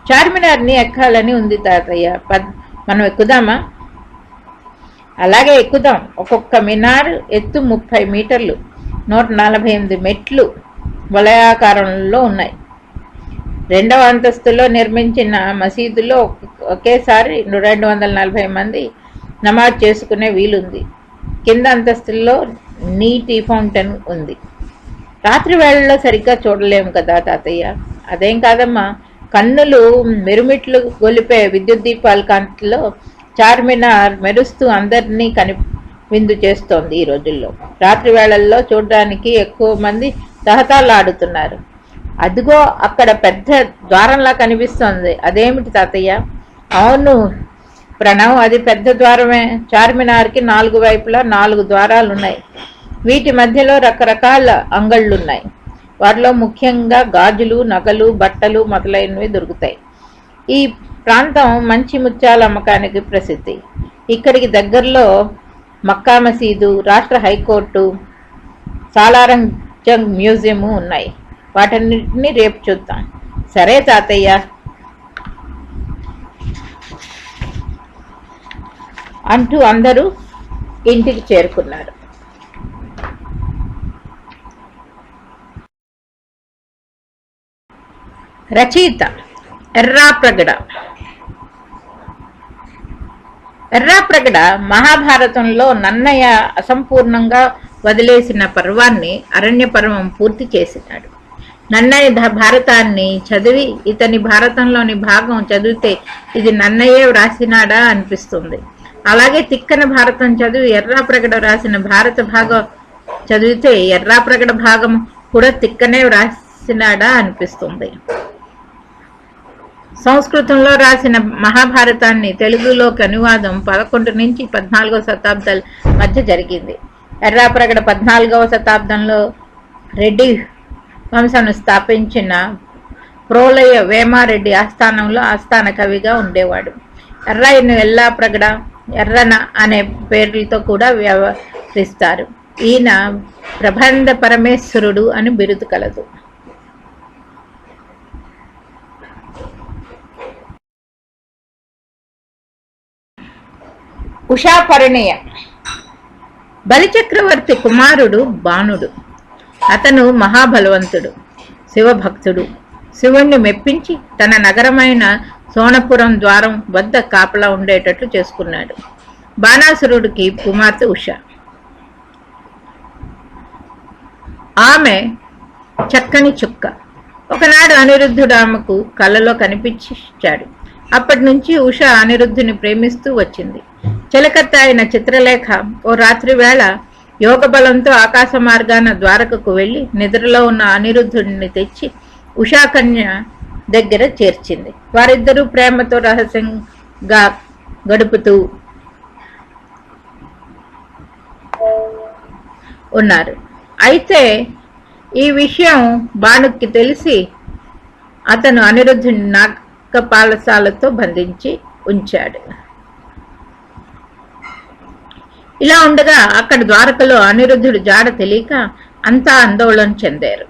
చార్మినార్ని ఎక్కాలని ఉంది తాతయ్య, మనం ఎక్కుదామా? అలాగే ఎక్కుదాం. ఒక్కొక్క మినార్ ఎత్తు 30 మీటర్లు, 148 మెట్లు వలయాకారంలో ఉన్నాయి. 2వ అంతస్తులో నిర్మించిన మసీదులో ఒకేసారి 240 మంది నమాజ్ చేసుకునే వీలుంది. కింద అంతస్తుల్లో నీటి ఫౌంటైన్ ఉంది. రాత్రి వేళల్లో సరిగ్గా చూడలేము కదా తాతయ్య? అదేం కాదమ్మా, కన్నులు మెరుమిట్లు గొలిపే విద్యుత్ దీపాల కాంతిలో చార్మినార్ మెరుస్తూ అందరినీ విందు చేస్తోంది. ఈ రోజుల్లో రాత్రి వేళల్లో చూడడానికి ఎక్కువ మంది తహతాలాడుతున్నారు. అదిగో అక్కడ పెద్ద ద్వారంలా కనిపిస్తోంది, అదేమిటి తాతయ్య? అవును ప్రణవ్, అది పెద్ద ద్వారమే. చార్మినార్కి 4 వైపులా 4 ద్వారాలున్నాయి. వీటి మధ్యలో రకరకాల అంగళ్ళున్నాయి. వాటిలో ముఖ్యంగా గాజులు, నగలు, బట్టలు మొదలైనవి దొరుకుతాయి. ఈ ప్రాంతం మంచి ముత్యాల అమ్మకానికి ప్రసిద్ధి. ఇక్కడికి దగ్గరలో మక్కా మసీదు, రాష్ట్ర హైకోర్టు, సాలారంగ్ జంగ్ మ్యూజియము ఉన్నాయి. వాటన్నిటిని రేపు చూద్దాం. సరే తాతయ్య అంటూ అందరూ ఇంటికి చేరుకున్నారు. రచయిత ఎర్రాప్రగడ. ఎర్రాప్రగడ మహాభారతంలో నన్నయ్య అసంపూర్ణంగా వదిలేసిన పర్వాన్ని అరణ్య పర్వం పూర్తి చేసినాడు. నన్నయ్య భారతాన్ని చదివి ఇతని భారతంలోని భాగం చదివితే ఇది నన్నయ్యే వ్రాసినాడా అనిపిస్తుంది. అలాగే తిక్కన భారతం చదివి ఎర్రాప్రగడ రాసిన భారత భాగం చదివితే ఎర్రాప్రగడ భాగం కూడా తిక్కనే వ్రాసినాడా అనిపిస్తుంది. సంస్కృతంలో రాసిన మహాభారతాన్ని తెలుగులోకి అనువాదం 11 నుంచి 14వ శతాబ్దాల మధ్య జరిగింది. ఎర్రాప్రగడ 14వ శతాబ్దంలో రెడ్డి వంశాన్ని స్థాపించిన ప్రోలయ వేమారెడ్డి ఆస్థానంలో ఆస్థాన కవిగా ఉండేవాడు. ఎర్రాయిని ఎల్లాప్రగడ, ఎర్రన అనే పేర్లతో కూడా వ్యవహరిస్తారు. ఈయన ప్రబంధ పరమేశ్వరుడు అని బిరుదు కలదు. ఉషాపరిణయం. బలిచక్రవర్తి కుమారుడు బాణుడు. అతను మహాబలవంతుడు, శివభక్తుడు. శివుణ్ణి మెప్పించి తన నగరమైన సోణపురం ద్వారం వద్ద కాపలా ఉండేటట్లు చేసుకున్నాడు. బాణాసురుడికి కుమార్తె ఉష. ఆమె చక్కని చుక్క. ఒకనాడు అనిరుద్ధుడు ఆమెకు కలలో కనిపించాడు. అప్పటి నుంచి ఉష అనిరుద్ధుని ప్రేమిస్తూ వచ్చింది. చిలకత్త అయిన చిత్రలేఖ ఓ రాత్రి వేళ యోగ బలంతో ఆకాశ మార్గాన ద్వారకకు వెళ్లి నిద్రలో ఉన్న అనిరుద్ధుడిని తెచ్చి ఉషాకన్య దగ్గర చేర్చింది. వారిద్దరూ ప్రేమతో రహస్యంగా గడుపుతూ ఉన్నారు. అయితే ఈ విషయం బాణుకి తెలిసి అతను అనిరుద్ధుని నాగపాలసాలతో బంధించి ఉంచాడు. ఇలా ఉండగా అక్కడ ద్వారకలో అనిరుద్ధుడు జాడ తెలియక అంతా ఆందోళన చెందారు.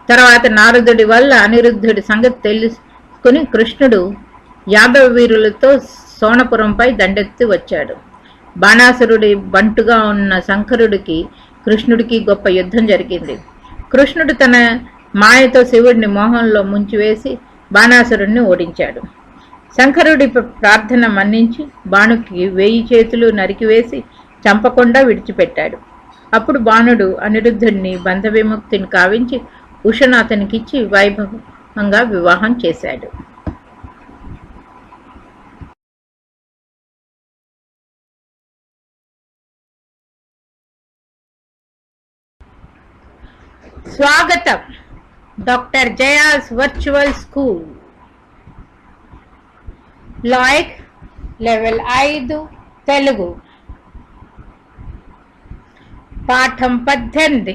తర్వాత నారదుడి వల్ల అనిరుద్ధుడి సంగతి తెలుసుకుని కృష్ణుడు యాదవ వీరులతో సోణపురంపై దండెత్తి వచ్చాడు. బాణాసురుడి బంటుగా ఉన్న శంకరుడికి కృష్ణుడికి గొప్ప యుద్ధం జరిగింది. కృష్ణుడు తన మాయతో శివుడిని మోహంలో ముంచివేసి బాణాసురుడిని ఓడించాడు. శంకరుడి ప్రార్థన మన్నించి బాణుకి 1000 చేతులు నరికివేసి చంపకుండా విడిచిపెట్టాడు. అప్పుడు బాణుడు అనిరుద్ధుడిని బంధ విముక్తిని కావించి ఉషను అతనికిచ్చి వైభవంగా వివాహం చేశాడు. స్వాగతం డాక్టర్ జయాస్ వర్చువల్ స్కూల్. లాయిక్ లెవెల్ 5 తెలుగు. పాఠం 18.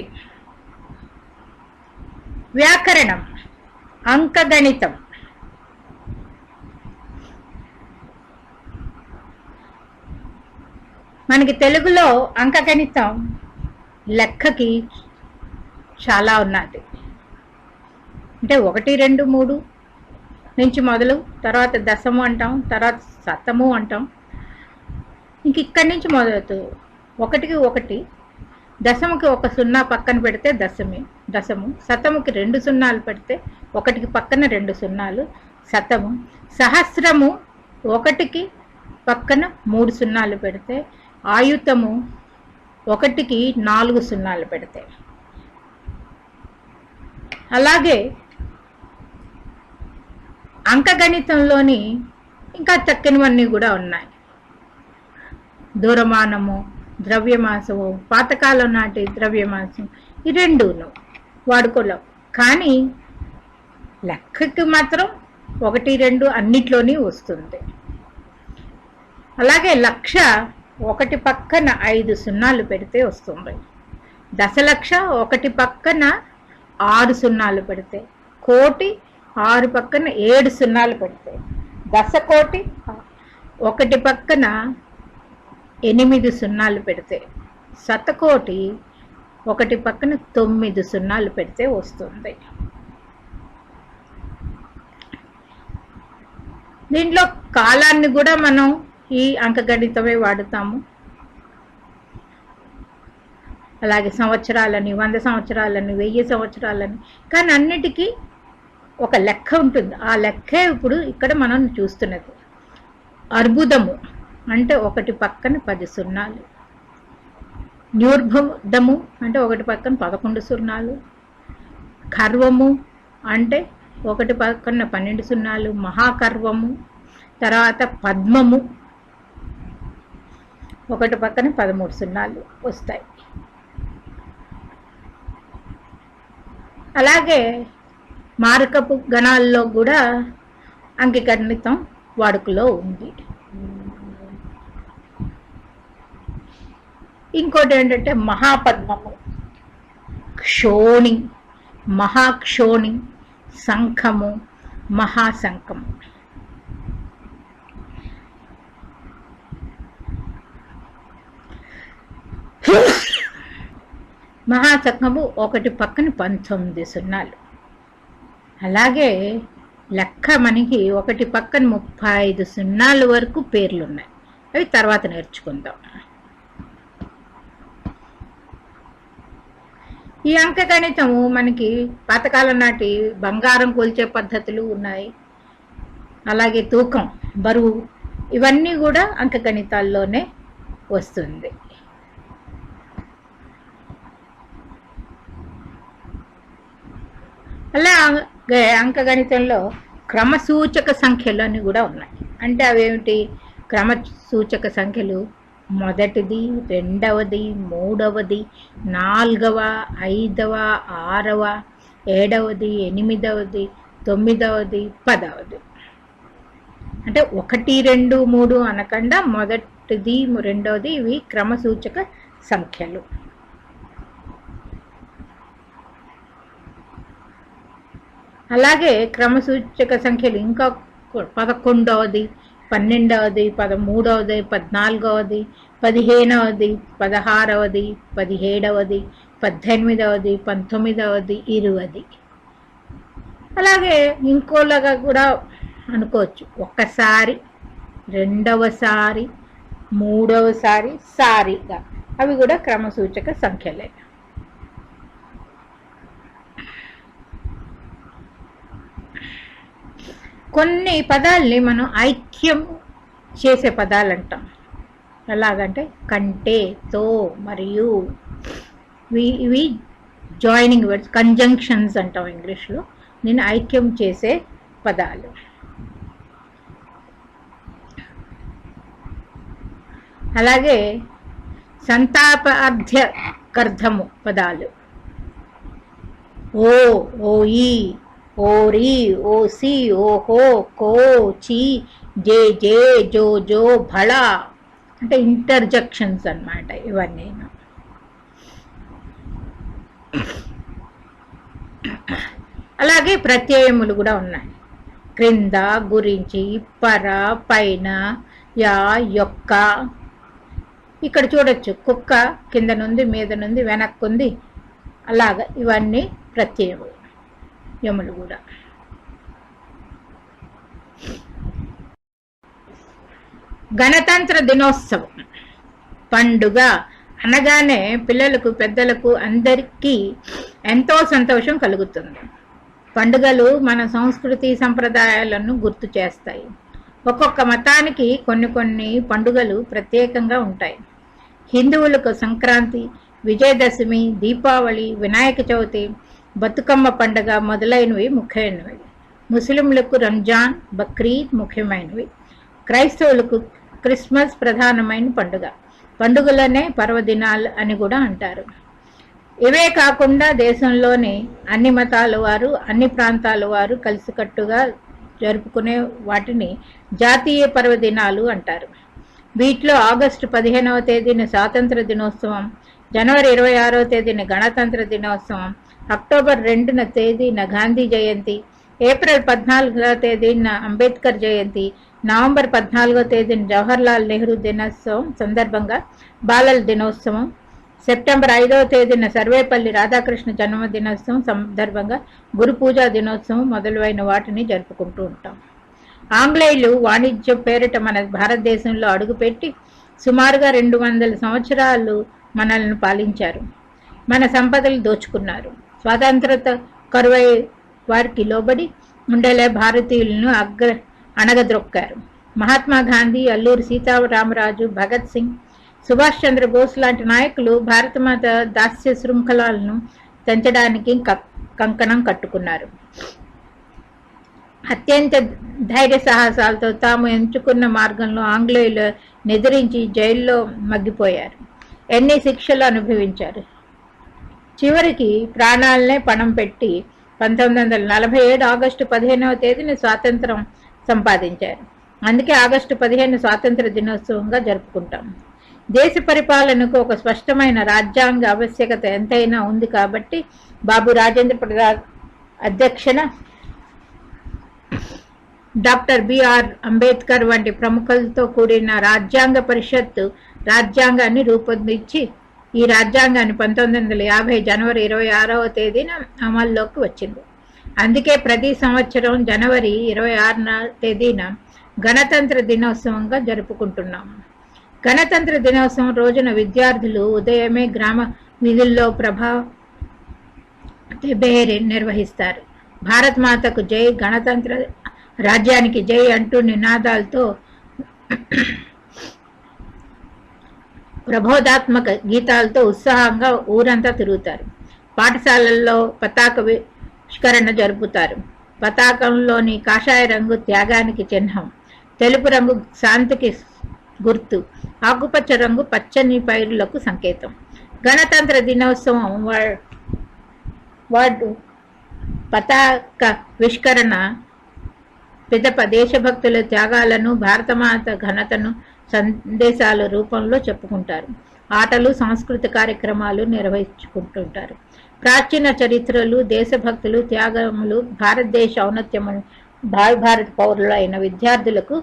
వ్యాకరణం, అంకగణితం. మనకి తెలుగులో అంకగణితం లెక్కకి చాలా ఉన్నది. అంటే 1, 2, 3 నుంచి మొదలు, తర్వాత దశము అంటాం, తర్వాత శతము అంటాం. ఇంక ఇక్కడి నుంచి మొదలు 1కి 1, దశముకి 1 0 పక్కన పెడితే దశము, శతముకి 2 0 పెడితే 1కి పక్కన 2 0 శతము, సహస్రము 1కి పక్కన 3 0 పెడితే, ఆయుతము 1కి 4 0 పెడితే. అలాగే అంకగణితంలోని ఇంకా చక్కనివన్నీ కూడా ఉన్నాయి. దూరమానము, ద్రవ్యమాసము, పాతకాలం నాటి ద్రవ్యమాసం, ఈ రెండును వాడుకోలేం. కానీ లెక్కకి మాత్రం 1, 2 అన్నిట్లోని వస్తుంది. అలాగే లక్ష 1 పక్కన 5 0 పెడితే వస్తుంది. దశలక్ష 1 పక్కన 6 సున్నాలు పెడితే, కోటి 6 పక్కన 7 సున్నాలు పెడితే, దశకోటి 1 పక్కన 8 సున్నాలు పెడితే, శతకోటి 1 పక్కన 9 సున్నాలు పెడితే వస్తుంది. దీంట్లో కాలాన్ని కూడా మనం ఈ అంకగణితమే వాడుతాము. అలాగే సంవత్సరాలని, 100 సంవత్సరాలని, 1000 సంవత్సరాలని, కానీ అన్నిటికీ ఒక లెక్క ఉంటుంది. ఆ లెక్కే ఇప్పుడు ఇక్కడ మనం చూస్తున్నది. అర్బుదము అంటే 1 పక్కన 10 సున్నాలు, న్యూర్బుదము అంటే 1 పక్కన 11 సున్నాలు, కర్వము అంటే 1 పక్కన 12 సున్నాలు, మహాకర్వము, తర్వాత పద్మము 1 పక్కన 13 సున్నాలు వస్తాయి. అలాగే మారకపు గణాల్లో కూడా అంకగణితం వాడుకలో ఉంది. ఇంకోటి ఏంటంటే మహాపద్మము, క్షోణి, మహాక్షోణి, శంఖము, మహాశంఖము. మహాశంఖము 1 పక్కన 19 సున్నాలు. అలాగే లెక్క మనకి 1 పక్కన 35 సున్నాల వరకు పేర్లు ఉన్నాయి. అవి తర్వాత నేర్చుకుందాం. ఈ అంకగణితము మనకి పాతకాలం నాటి బంగారం కొలిచే పద్ధతులు ఉన్నాయి. అలాగే తూకం, బరువు, ఇవన్నీ కూడా అంకగణితాల్లోనే వస్తుంది. అలాగే అంకగణితంలో క్రమసూచక సంఖ్యలు అని కూడా ఉన్నాయి. అంటే అవేమిటి? క్రమసూచక సంఖ్యలు మొదటిది, రెండవది, మూడవది, 4వ, 5వ, 6వ, 7వది, 8వది, 9వది, 10వది. అంటే 1, 2, 3 అనకుండా మొదటిది, రెండవది, ఇవి క్రమసూచక సంఖ్యలు. అలాగే క్రమసూచక సంఖ్యలు ఇంకా 11వది, 12వది, 13వది, 14వది, 15వది, 16వది, 17వది, 18వది, 19వది, 20. అలాగే ఇంకోలాగా కూడా అనుకోవచ్చు. ఒకసారి, రెండవసారి, మూడవసారి, సారిగా, అవి కూడా క్రమసూచక సంఖ్యలే. కొన్ని పదాల్ని మనం ఐక్యం చేసే పదాలు అంటాం. ఎలాగంటే కంటే, తో, మరియు, ఇవి జాయినింగ్ వర్డ్స్, కంజంక్షన్స్ అంటాం ఇంగ్లీష్లో. నేను ఐక్యం చేసే పదాలు. అలాగే సంతాపార్థకర్థము పదాలు. ఓ, ఓయి, ఓరి, ఓసి, ఓహో, కో, చి, జే, జే, జో, జో, భళ అంటే ఇంటర్జెక్షన్స్ అన్నమాట ఇవన్నీ. అలాగే ప్రత్యయములు కూడా ఉన్నాయి. క్రింద, గురించి, పర, పైన, యా, యొక్క. ఇక్కడ చూడొచ్చు, కుక్క కింద నుండి, మీద నుండి, వెనక్కుంది. అలాగా ఇవన్నీ ప్రత్యయములు కూడా. గణతంత్ర దినోత్సవం పండుగ అనగానే పిల్లలకు, పెద్దలకు, అందరికీ ఎంతో సంతోషం కలుగుతుంది. పండుగలు మన సంస్కృతి సంప్రదాయాలను గుర్తు చేస్తాయి. ఒక్కొక్క మతానికి కొన్ని పండుగలు ప్రత్యేకంగా ఉంటాయి. హిందువులకు సంక్రాంతి, విజయదశమి, దీపావళి, వినాయక చవితి, బతుకమ్మ పండుగ మొదలైనవి ముఖ్యమైనవి. ముస్లింలకు రంజాన్, బక్రీద్ ముఖ్యమైనవి. క్రైస్తవులకు క్రిస్మస్ ప్రధానమైన పండుగ. పండుగలనే పర్వదినాలు అని కూడా అంటారు. ఇవే కాకుండా దేశంలోని అన్ని మతాల వారు, అన్ని ప్రాంతాల వారు కలిసికట్టుగా జరుపుకునే వాటిని జాతీయ పర్వదినాలు అంటారు. వీటిలో ఆగస్టు 15వ తేదీన స్వాతంత్ర దినోత్సవం, జనవరి 26వ తేదీన గణతంత్ర దినోత్సవం, అక్టోబర్ 2న తేదీన గాంధీ జయంతి, ఏప్రిల్ 14వ తేదీన అంబేద్కర్ జయంతి, నవంబర్ 14వ తేదీన జవహర్లాల్ నెహ్రూ దినోత్సవం సందర్భంగా బాలల దినోత్సవం, సెప్టెంబర్ 5వ తేదీన సర్వేపల్లి రాధాకృష్ణ జన్మదినోత్సవం సందర్భంగా గురు పూజా దినోత్సవం మొదలైన వాటిని జరుపుకుంటూ ఉంటాం. ఆంగ్లేయులు వాణిజ్యం పేరిట మన భారతదేశంలో అడుగుపెట్టి సుమారుగా 200 సంవత్సరాలు మనల్ని పాలించారు. మన సంపదలు దోచుకున్నారు. స్వాతంత్రత కరువై వారికి లోబడి ఉండేలా భారతీయులను అణగద్రొక్కారు. మహాత్మా గాంధీ, అల్లూరి సీతారామరాజు, భగత్ సింగ్, సుభాష్ చంద్రబోస్ లాంటి నాయకులు భారతమాత దాస్య శృంఖలాలను తెంచడానికి కంకణం కట్టుకున్నారు. అత్యంత ధైర్య సాహసాలతో తాము ఎంచుకున్న మార్గంలో ఆంగ్లేయులు ఎదిరించి జైల్లో మగ్గిపోయారు. ఎన్ని శిక్షలు అనుభవించారు. చివరికి ప్రాణాలనే పణం పెట్టి 1947 ఆగస్టు 15వ తేదీన స్వాతంత్రం సంపాదించారు. అందుకే ఆగస్టు 15 స్వాతంత్ర దినోత్సవంగా జరుపుకుంటాం. దేశ పరిపాలనకు ఒక స్పష్టమైన రాజ్యాంగ ఆవశ్యకత ఎంతైనా ఉంది కాబట్టి బాబు రాజేంద్ర ప్రసాద్ అధ్యక్షన డాక్టర్ బిఆర్ అంబేద్కర్ వంటి ప్రముఖులతో కూడిన రాజ్యాంగ పరిషత్తు రాజ్యాంగాన్ని రూపొందించి ఈ రాజ్యాంగాన్ని 1950 జనవరి 26వ తేదీన అమల్లోకి వచ్చింది. అందుకే ప్రతి సంవత్సరం జనవరి 26వ తేదీన గణతంత్ర దినోత్సవంగా జరుపుకుంటున్నాం. గణతంత్ర దినోత్సవం రోజున విద్యార్థులు ఉదయమే గ్రామ వీధుల్లో బేరీ నిర్వహిస్తారు. భారత్ మాతకు జై, గణతంత్ర రాజ్యానికి జై అంటూ నినాదాలతో ప్రబోధాత్మక గీతాలతో ఉత్సాహంగా ఊరంతా తిరుగుతారు. పాఠశాలల్లో పతాకావిష్కరణ జరుపుతారు. పతాకంలోని కాషాయ రంగు త్యాగానికి చిహ్నం, తెలుపు రంగు శాంతికి గుర్తు, ఆకుపచ్చ రంగు పచ్చని పైరులకు సంకేతం. గణతంత్ర దినోత్సవం వార్డు పతాక విష్కరణ పిదప దేశభక్తుల త్యాగాలను, భారతమాత ఘనతను సందేశాల రూపంలో చెప్పుకుంటారు. ఆటలు, సాంస్కృతిక కార్యక్రమాలు నిర్వహించుకుంటుంటారు. ప్రాచీన చరిత్రలు, దేశభక్తులు, త్యాగములు, భారతదేశ ఔన్నత్యము భారత పౌరులు అయిన విద్యార్థులకు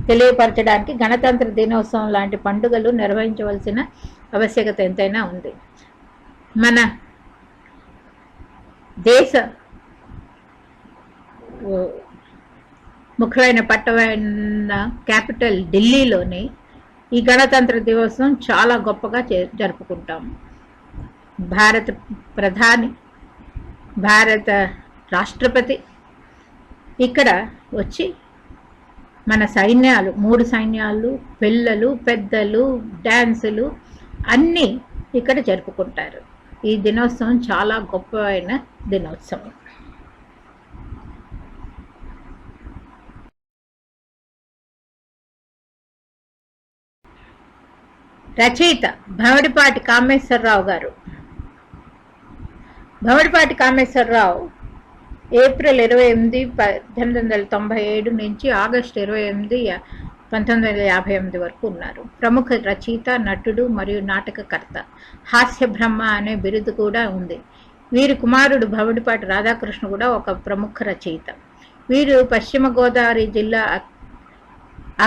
తెలియపరచడానికి గణతంత్ర దినోత్సవం లాంటి పండుగలు నిర్వహించవలసిన ఆవశ్యకత ఎంతైనా ఉంది. మన దేశ ముఖ్యమైన పట్టణమైన క్యాపిటల్ ఢిల్లీలోని ఈ గణతంత్ర దివసం చాలా గొప్పగా జరుపుకుంటాం. భారత ప్రధాని, భారత రాష్ట్రపతి ఇక్కడ వచ్చి మన సైన్యాలు, 3 సైన్యాలు, పిల్లలు, పెద్దలు, డ్యాన్సులు అన్నీ ఇక్కడ జరుపుకుంటారు. ఈ దినోత్సవం చాలా గొప్పమైన దినోత్సవం. రచయిత భమిడిపాటి కామేశ్వరరావు గారు. భమిడిపాటి కామేశ్వరరావు ఏప్రిల్ 28, 1897 నుంచి ఆగస్టు 28, 1958 వరకు ఉన్నారు. ప్రముఖ రచయిత, నటుడు మరియు నాటకకర్త. హాస్య బ్రహ్మ అనే బిరుదు కూడా ఉంది. వీరి కుమారుడు భమిడిపాటి రాధాకృష్ణ కూడా ఒక ప్రముఖ రచయిత. వీరు పశ్చిమ గోదావరి జిల్లా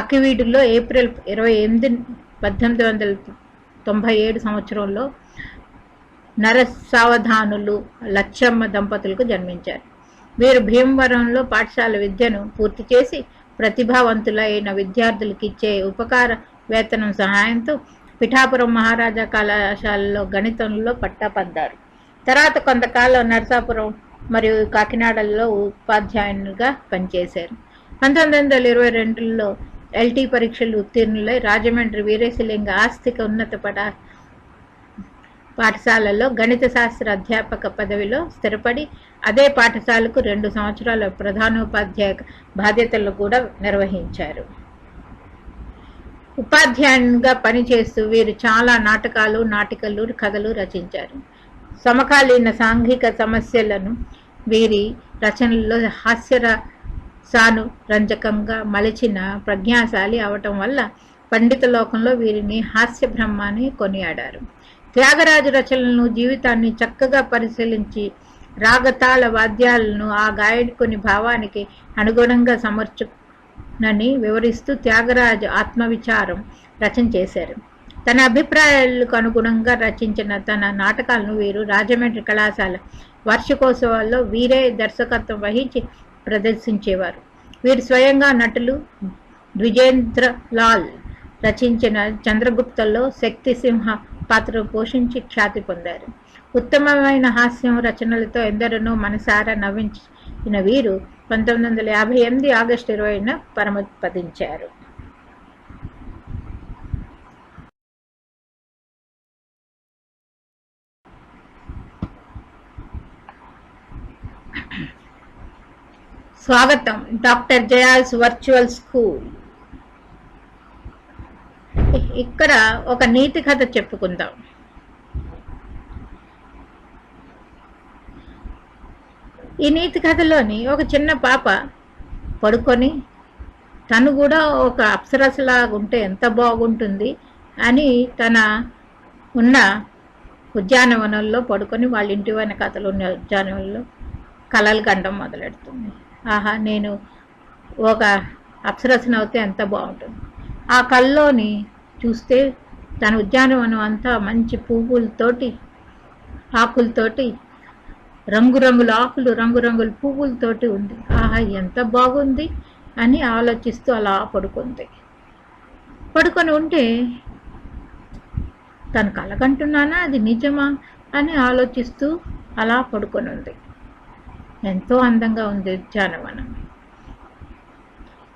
అకివీడులో ఏప్రిల్ 28, 1897 సంవత్సరంలో నరసావధానులు లచ్చమ్మ దంపతులకు జన్మించారు. వీరు భీమవరంలో పాఠశాల విద్యను పూర్తి చేసి ప్రతిభావంతులైన విద్యార్థులకు ఇచ్చే ఉపకార వేతనం సహాయంతో పిఠాపురం మహారాజా కళాశాలలో గణితంలో పట్టా పొందారు. తర్వాత కొంతకాలం నరసాపురం మరియు కాకినాడలో ఉపాధ్యాయునిగా పనిచేశారు. 1922లో LT పరీక్షలు ఉత్తీర్ణులై రాజమండ్రి వీరేశలింగ ఆస్తిక ఉన్నత పాఠశాలలో గణిత శాస్త్ర అధ్యాపక పదవిలో స్థిరపడి అదే పాఠశాలకు 2 సంవత్సరాల ప్రధానోపాధ్యాయ బాధ్యతలు కూడా నిర్వహించారు. ఉపాధ్యాయునిగా పనిచేస్తూ వీరు చాలా నాటకాలు, నాటికలు, కథలు రచించారు. సమకాలీన సాంఘిక సమస్యలను వీరి రచనల్లో హాస్యరసాను రంజకంగా మలిచిన ప్రజ్ఞాశాలి అవటం వల్ల పండిత లోకంలో వీరిని హాస్య బ్రహ్మ అని కొనియాడారు. త్యాగరాజు రచనలను, జీవితాన్ని చక్కగా పరిశీలించి రాగతాళ వాద్యాలను ఆ గాయకుని భావానికి అనుగుణంగా సమర్చునని వివరిస్తూ త్యాగరాజు ఆత్మవిచారం రచన చేశారు. తన అభిప్రాయాలకు అనుగుణంగా రచించిన తన నాటకాలను వీరు రాజమండ్రి కళాశాల వార్షికోత్సవాల్లో వీరే దర్శకత్వం వహించి ప్రదర్శించేవారు. వీరు స్వయంగా నటులు ద్విజేంద్రలాల్ రచించిన చంద్రగుప్తలో శక్తిసింహ పాత్ర పోషించి ఖ్యాతి పొందారు. ఉత్తమమైన హాస్యం రచనలతో ఎందరినో మనసారా నవ్వించిన వీరు 1958 ఆగస్టు 20న పరమపదించారు. స్వాగతం డాక్టర్ జయాల్స్ వర్చువల్ స్కూల్. ఇక్కడ ఒక నీతి కథ చెప్పుకుందాం. ఈ నీతి కథలోని ఒక చిన్న పాప పడుకొని తను కూడా ఒక అప్సరసలాగా ఉంటే ఎంత బాగుంటుంది అని తన ఉన్న ఉద్యానవనంలో పడుకొని వాళ్ళ ఇంటి వెనకాతలు ఉన్న ఉద్యానవనంలో కలలు కండం మొదలెడుతుంది. ఆహా, నేను ఒక అప్సరసన అవుతే ఎంత బాగుంటుంది. ఆ కల్లోని చూస్తే తన ఉద్యానవనం అంతా మంచి పువ్వులతోటి ఆకులతోటి రంగురంగుల ఆకులు రంగురంగుల పువ్వులతోటి ఉంది. ఆహా, ఎంత బాగుంది అని ఆలోచిస్తూ అలా పడుకొని ఉంటే తను కలగంటున్నానా అది నిజమా అని ఆలోచిస్తూ అలా పడుకొని ఉంది. ఎంతో అందంగా ఉంది ఉద్యానవనం.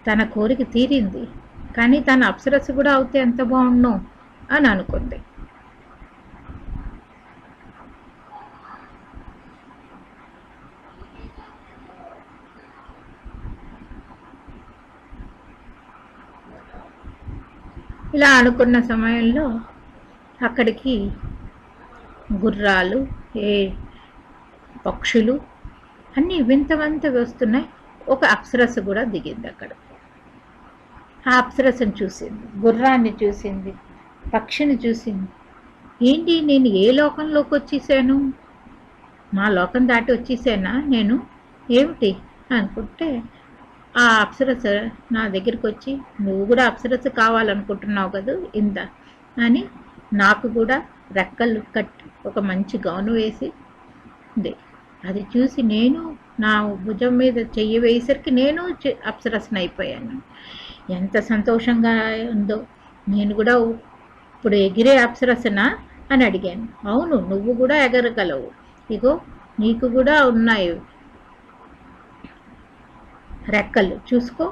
తన కోరిక తీరింది, కానీ తన అప్సరస కూడా అవుతే ఎంత బాగుండు అని అనుకుంది. ఇలా అనుకున్న సమయంలో అక్కడికి గుర్రాలు, పక్షులు అన్నీ వింత వస్తున్నాయి. ఒక అప్సరస కూడా దిగింది అక్కడ. ఆ అప్సరసను చూసింది, గుర్రాన్ని చూసింది, పక్షిని చూసింది. ఏంటి, నేను ఏ లోకంలోకి వచ్చేసాను? మా లోకం దాటి వచ్చేసానా నేను? ఏమిటి అనుకుంటే ఆ అప్సరస నా దగ్గరికి వచ్చి, నువ్వు కూడా అప్సరస కావాలనుకుంటున్నావు కదా, ఇందా అని నాకు కూడా రెక్కలు కట్టి ఒక మంచి గౌను వేసి ఉంది. అది చూసి నేను నా భుజం మీద చెయ్యి వేసరికి నేను అప్సరసన అయిపోయాను. ఎంత సంతోషంగా ఉందో. నేను కూడా ఇప్పుడు ఎగిరే అప్సరసనా అని అడిగాను. అవును, నువ్వు కూడా ఎగరగలవు, ఇగో నీకు కూడా ఉన్నాయి రెక్కలు, చూసుకో.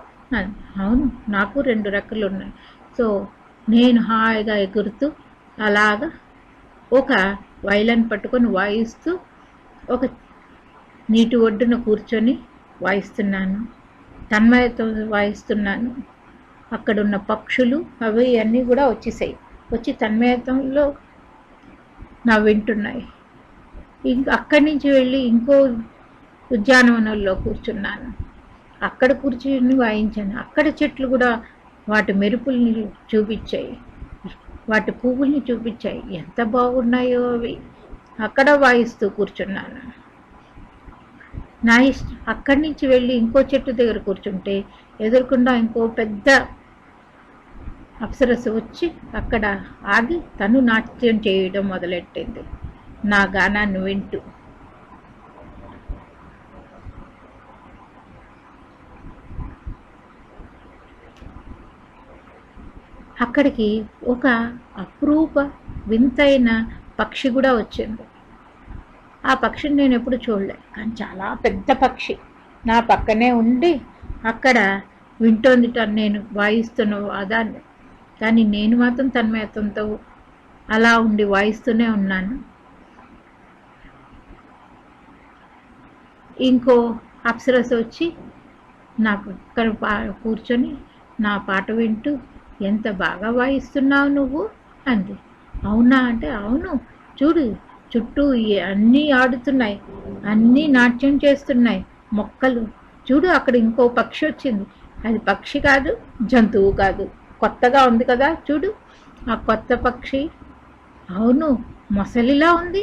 అవును, నాకు 2 రెక్కలు ఉన్నాయి. సో నేను హాయిగా ఎగురుతూ అలాగా ఒక వైలన్ పట్టుకొని వాయిస్తూ ఒక నీటి ఒడ్డున కూర్చొని వాయిస్తున్నాను, తన్మయతో వాయిస్తున్నాను. అక్కడున్న పక్షులు అవి అన్నీ కూడా వచ్చి తన్మయతంలో నా వింటున్నాయి. అక్కడి నుంచి వెళ్ళి ఇంకో ఉద్యానవనంలో కూర్చున్నాను. అక్కడ కూర్చుని వాయించాను. అక్కడ చెట్లు కూడా వాటి మెరుపుల్ని చూపించాయి, వాటి పువ్వుల్ని చూపించాయి. ఎంత బాగున్నాయో అవి. అక్కడ వాయిస్తూ కూర్చున్నాను. నా ఇష్టం. అక్కడి నుంచి వెళ్ళి ఇంకో చెట్టు దగ్గర కూర్చుంటే ఎదురుకుండా ఇంకో పెద్ద అప్సరస వచ్చి అక్కడ ఆగి తను నాట్యం చేయడం మొదలెట్టింది నా గానాన్ని వింటూ. అక్కడికి ఒక అపురూప వింతైన పక్షి కూడా వచ్చింది. ఆ పక్షిని నేను ఎప్పుడు చూడలే, కానీ చాలా పెద్ద పక్షి నా పక్కనే ఉండి అక్కడ వింటోంది నేను వాయిస్తున్న వాదాన్ని. కానీ నేను మాత్రం తన్మయత్వంతో అలా ఉండి వాయిస్తూనే ఉన్నాను. ఇంకో అప్సరస వచ్చి నాకు ఇక్కడ కూర్చొని నా పాట వింటూ, ఎంత బాగా వాయిస్తున్నావు నువ్వు అంది. అవునా అంటే, అవును, చూడు చుట్టూ అన్నీ ఆడుతున్నాయి, అన్నీ నాట్యం చేస్తున్నాయి మొక్కలు. చూడు అక్కడ ఇంకో పక్షి వచ్చింది, అది పక్షి కాదు, జంతువు కాదు, కొత్తగా ఉంది కదా, చూడు ఆ కొత్త పక్షి. అవును, మొసలిలా ఉంది,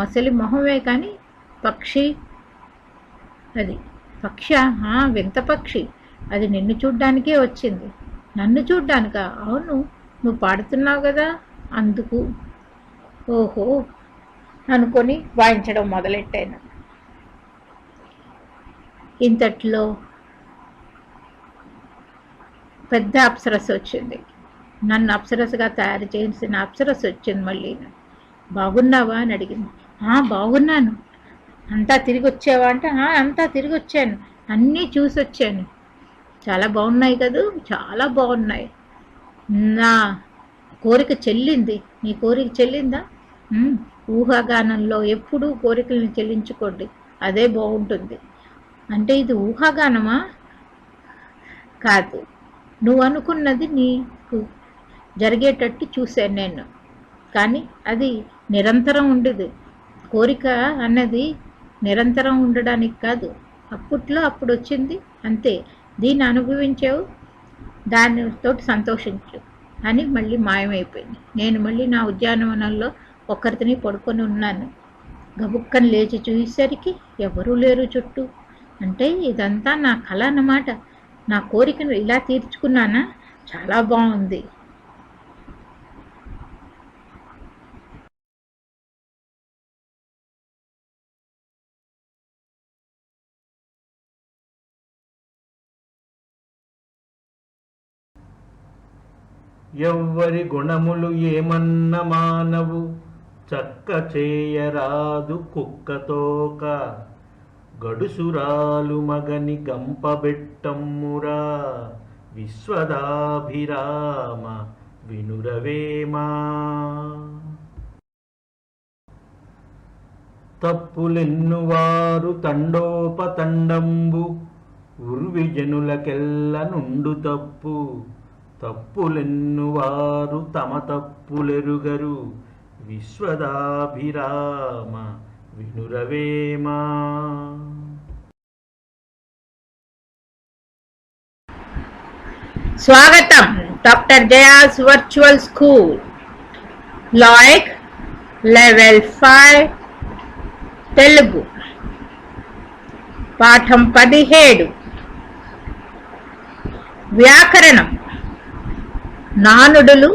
మొసలి మొహమే కానీ పక్షి అది. పక్షి, వింత పక్షి. అది నిన్ను చూడ్డానికే వచ్చింది. నన్ను చూడ్డానికా? అవును, నువ్వు పాడుతున్నావు కదా అందుకు. ఓహో అనుకొని వాయించడం మొదలెట్టాను. ఇంతట్లో పెద్ద అప్సరస వచ్చింది. నన్ను అప్సరసగా తయారు చేసిన అప్సరస వచ్చింది. మళ్ళీ బాగున్నావా అని అడిగింది. బాగున్నాను. అంతా తిరిగి వచ్చావా అంటే అంతా తిరిగి వచ్చాను, అన్నీ చూసి వచ్చాను. చాలా బాగున్నాయి కదూ? చాలా బాగున్నాయి. నా కోరిక చెల్లింది. నీ కోరిక చెల్లిందా? ఊహాగానంలో ఎప్పుడూ కోరికల్ని చెల్లించుకోండి, అదే బాగుంటుంది. అంటే ఇది ఊహాగానమా? కాదు, నువ్వు అనుకున్నది నీకు జరిగేటట్టు చూశాను నేను. కానీ అది నిరంతరం ఉండదు. కోరిక అన్నది నిరంతరం ఉండడానికి కాదు. అప్పట్లో అప్పుడు వచ్చింది అంతే. దీన్ని అనుభవించావు, దానితో సంతోషించు అని మళ్ళీ మాయమైపోయింది. నేను మళ్ళీ నా ఉద్యానవనంలో ఒక్కరితోని పడుకొని ఉన్నాను. గబుక్కని లేచి చూసేసరికి ఎవరూ లేరు చుట్టూ. అంటే ఇదంతా నా కళ అన్నమాట. నా కోరికను ఇలా తీర్చుకున్నానా? చాలా బాగుంది.
ఎవ్వరి గుణములు ఏమన్న మానవు, చక్క చేయరాదు కుక్కతోక. గడుసురాలు మగని గంపబెట్టమ్మురా, విశ్వదాభిరామ వినురవేమా. తప్పులెన్నువారు తండోపతండంబు, ఉర్విజనులకెల్ల నుండు తప్పు. తప్పులెన్నువారు తమ తప్పులెరుగరు, విశ్వదాభిరామ వినురవేమా.
స్వాగతం డాక్టర్ జయాస్ వర్చువల్ స్కూల్ లాయిక్ లెవెల్ 5 తెలుగు పాఠం 17 వ్యాకరణం. నానుడులు,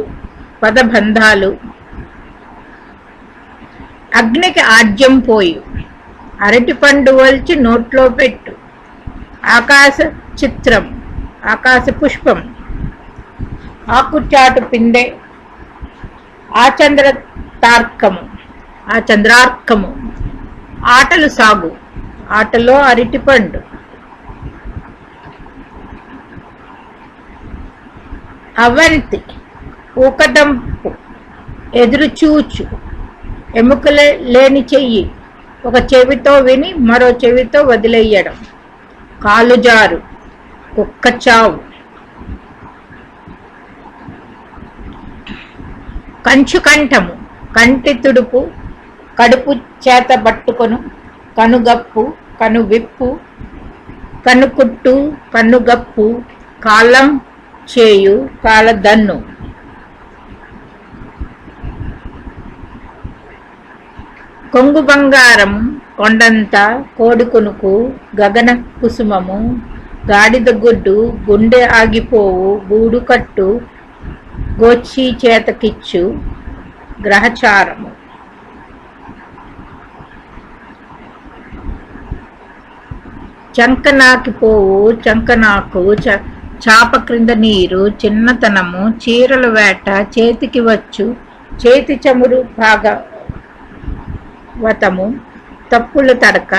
పదబంధాలు. అగ్నికి ఆజ్యం పోయు, అరటిపండు వల్చి నోట్లో పెట్టు. ఆకాశ చిత్రం, ఆకాశ పుష్పం. ఆకుచాటు పిందె, ఆచంద్రార్కము. ఆటలు సాగు, ఆటలో అరటిపండు. అవంతి, ఊకదంపు, ఎదురుచూచు. ఎముకలు లేని చెయ్యి, ఒక చెవితో విని మరో చెవితో వదిలేయడం. కాలుజారు, కుక్క చావు. కంచుకంఠము, కంటి తుడుపు, కడుపు చేత పట్టుకొను. కనుగప్పు, కనువిప్పు, కనుకుట్టు, కనుగప్పు. కాలం చేయు, కాలదన్ను. కొంగు బంగారం, కొండంత, కోడి కునుకు, గగన కుసుమము. గాడిద గుడ్డు, గుండె ఆగిపోవు, గూడు కట్టు. గోచి చేతకిచ్చు, గ్రహచారము. చంకనాకిపోవు, చంకనాకు. చాప క్రింద నీరు, చిన్నతనము. చీరల వేట, చేతికి వచ్చు. చేతి చమురు, భాగవతము. తప్పుల తడక,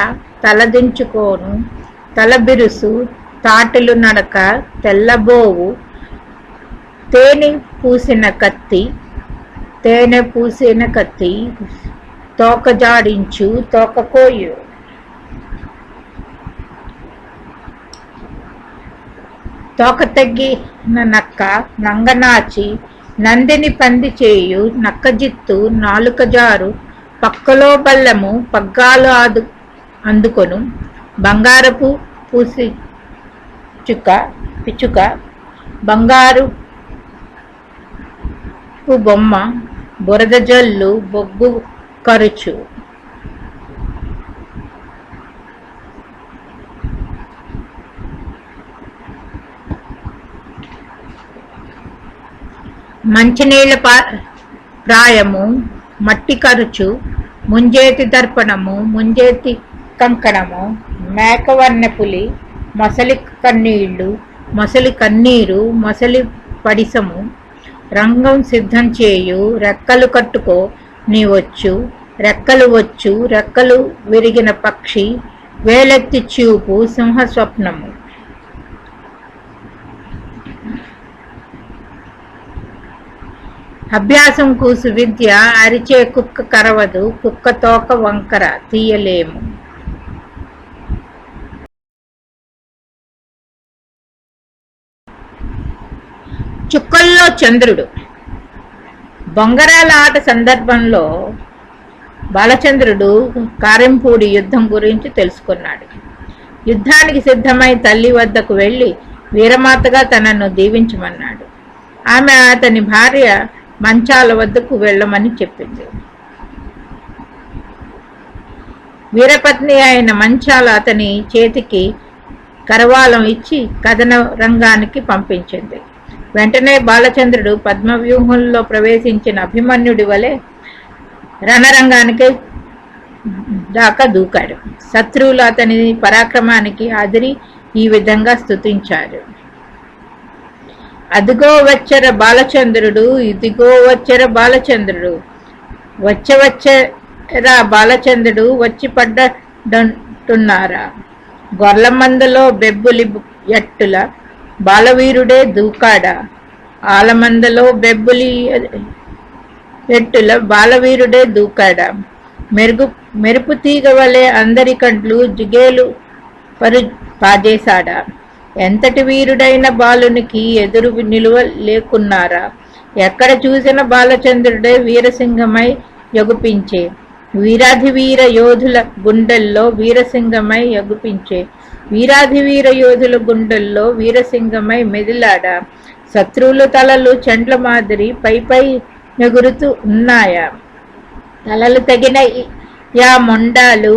తలదించుకోను. తలబిరుసు, తాటలు నడక. తెల్లబోవు, తేనె పూసిన కత్తి. తోక జాడించు, తోక కోయు. తోక తగ్గిన నక్క, నంగనాచి. నందిని పంది చేయు, నక్కజిత్తు. నాలుక జారు, పక్కలో బల్లము. పగ్గాలు అందుకొను. బంగారపు పిచ్చుక. బంగారు బొమ్మ. బురద జల్లు, బొగ్గు కరుచు. మంచినీళ్ళ ప్రాయము, మట్టి ఖర్చు, ముంజేతి దర్పణము, ముంజేతి కంకణము, మేకవన్నెపులి, మొసలి కన్నీళ్లు, మొసలి కన్నీరు, మొసలి పడిసము, రంగం సిద్ధం చేయు, రెక్కలు కట్టుకో నీవచ్చు, రెక్కలు వచ్చు, రెక్కలు విరిగిన పక్షి, వేలెత్తి చూపు, సింహ స్వప్నము. అభ్యాసం కూసు విద్య, అరిచే కుక్క కరవదు, కుక్క తోక వంకర తీయలేము. చుక్కల్లో చంద్రుడు. బొంగరాల ఆట సందర్భంలో బాలచంద్రుడు కారెంపూడి యుద్ధం గురించి తెలుసుకున్నాడు. యుద్ధానికి సిద్ధమై తల్లి వద్దకు వెళ్ళి వీరమాతగా తనను దీవించమన్నాడు. ఆమె అతని భార్య మంచాల వద్దకు వెళ్ళమని చెప్పింది. వీరపత్ని అయిన మంచాల అతని చేతికి కరవాలం ఇచ్చి కథన రంగానికి పంపించింది. వెంటనే బాలచంద్రుడు పద్మవ్యూహంలో ప్రవేశించిన అభిమన్యుడి వలె రణరంగానికి దాకా దూకాడు. శత్రువులు అతని పరాక్రమానికి అదిరి ఈ విధంగా స్తుతించారు. అదిగో వచ్చర బాలచంద్రుడు, ఇదిగో వచ్చర బాలచంద్రుడు, వచ్చరా బాలచంద్రుడు, వచ్చి పడ్డంటున్నారా. గొర్లమందలో బెబ్బులి ఎట్టుల బాలవీరుడే దూకాడా, ఆలమందలో బెబ్బులి ఎట్టుల బాలవీరుడే దూకాడా. మెరుపు తీగ వలె అందరి కండ్లు జిగేలు పాజేశాడా. ఎంతటి వీరుడైన బాలునికి ఎదురు నిలువ లేకున్నారా. ఎక్కడ చూసిన బాలచంద్రుడే వీరసింగమై యగుపించే, వీరాధివీర యోధుల గుండెల్లో వీరసింగమై యగుపించే, వీరాధివీర యోధుల గుండెల్లో వీరసింగమై మెదిలాడా. శత్రువుల తలలు చెండ్ల మాదిరి పై పై ఎగురుతూ ఉన్నాయా. తలలు తగిన యా మొండాలు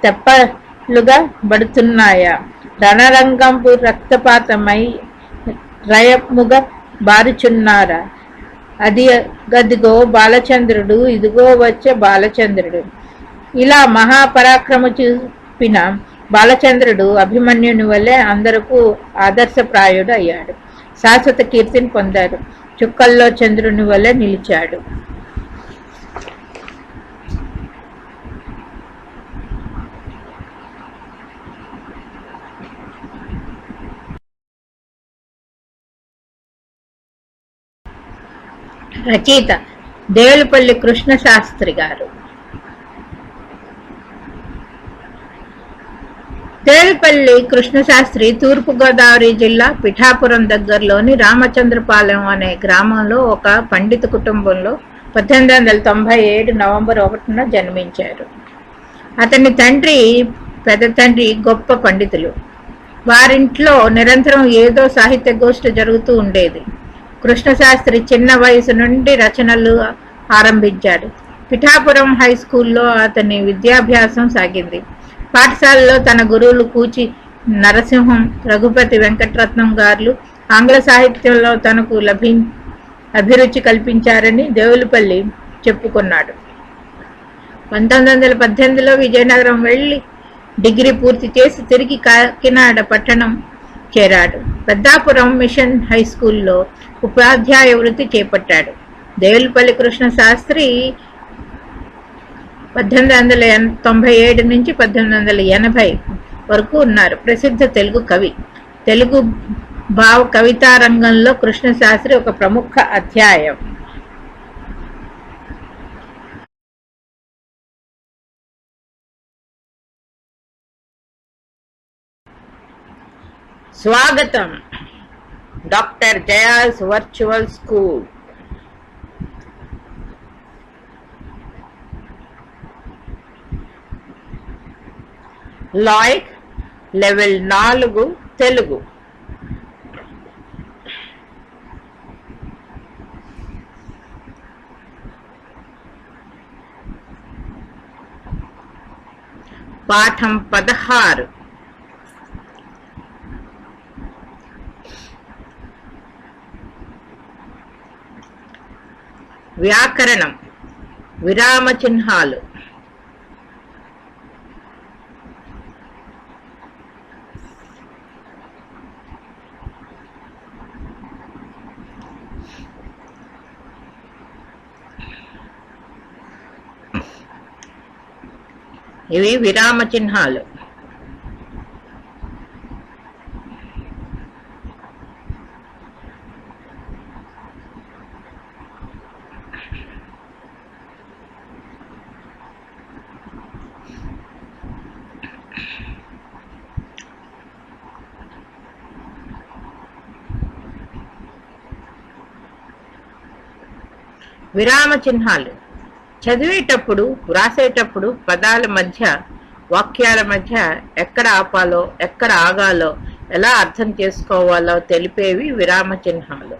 తెప్పలుగా పడుతున్నాయా. రణరంగంపు రక్తపాతమై రయముగా బారుచున్నారా. అది గదిగో బాలచంద్రుడు, ఇదిగో వచ్చే బాలచంద్రుడు. ఇలా మహాపరాక్రమ చూపిన బాలచంద్రుడు అభిమన్యుని వల్లే అందరకు ఆదర్శప్రాయుడు అయ్యాడు. శాశ్వత కీర్తిని పొందాడు. చుక్కల్లో చంద్రుని వల్లే నిలిచాడు. రచయిత దేవులపల్లి కృష్ణశాస్త్రి గారు. దేవులపల్లి కృష్ణశాస్త్రి తూర్పుగోదావరి జిల్లా పిఠాపురం దగ్గరలోని రామచంద్రపాలెం అనే గ్రామంలో ఒక పండిత కుటుంబంలో 1897 నవంబర్ 1న జన్మించారు. అతని తండ్రి పెద్ద తండ్రి గొప్ప పండితులు. వారింట్లో నిరంతరం ఏదో సాహిత్య గోష్ఠి జరుగుతూ ఉండేది. కృష్ణశాస్త్రి చిన్న వయసు నుండి రచనలు ఆరంభించాడు. పిఠాపురం హై స్కూల్లో అతని విద్యాభ్యాసం సాగింది. పాఠశాలలో తన గురువులు కూచి నరసింహం, రఘుపతి వెంకటరత్నం గారు ఆంగ్ల సాహిత్యంలో తనకు అభిరుచి కల్పించారని దేవులపల్లి చెప్పుకున్నాడు. 1918లో విజయనగరం వెళ్ళి డిగ్రీ పూర్తి చేసి తిరిగి కాకినాడ పట్టణం చేరాడు. పెద్దాపురం మిషన్ హై స్కూల్లో ఉపాధ్యాయ వృత్తి చేపట్టాడు. దేవులపల్లి కృష్ణశాస్త్రి 1897 నుంచి 1880 వరకు ఉన్నారు. ప్రసిద్ధ తెలుగు కవి. తెలుగు భావ కవితా రంగంలో కృష్ణశాస్త్రి ఒక ప్రముఖ అధ్యాయం. స్వాగతం డాక్టర్ జయాస్ వర్చువల్ స్కూల్. లాయిక్ లెవెల్ 4 తెలుగు. పాఠం 16. వ్యాకరణం విరామ చిహ్నాలు. ఇవి విరామ చిహ్నాలు. విరామ చిహ్నాలు చదివేటప్పుడు, వ్రాసేటప్పుడు పదాల మధ్య, వాక్యాల మధ్య ఎక్కడ ఆపాలో, ఎక్కడ ఆగాలో, ఎలా అర్థం చేసుకోవాలో తెలిపేవి విరామ చిహ్నాలు.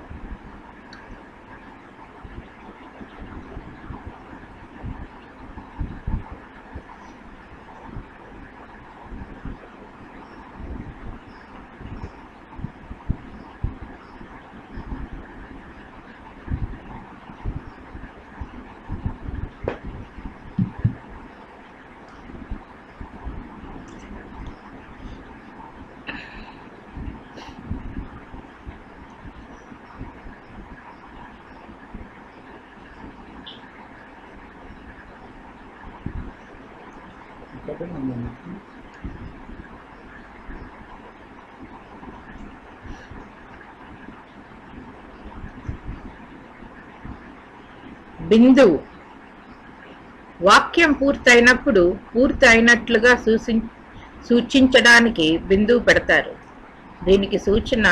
బిందువు వాక్యం పూర్తయినప్పుడు పూర్తి అయినట్లుగా సూచించడానికి బిందువు పెడతారు. దీనికి సూచన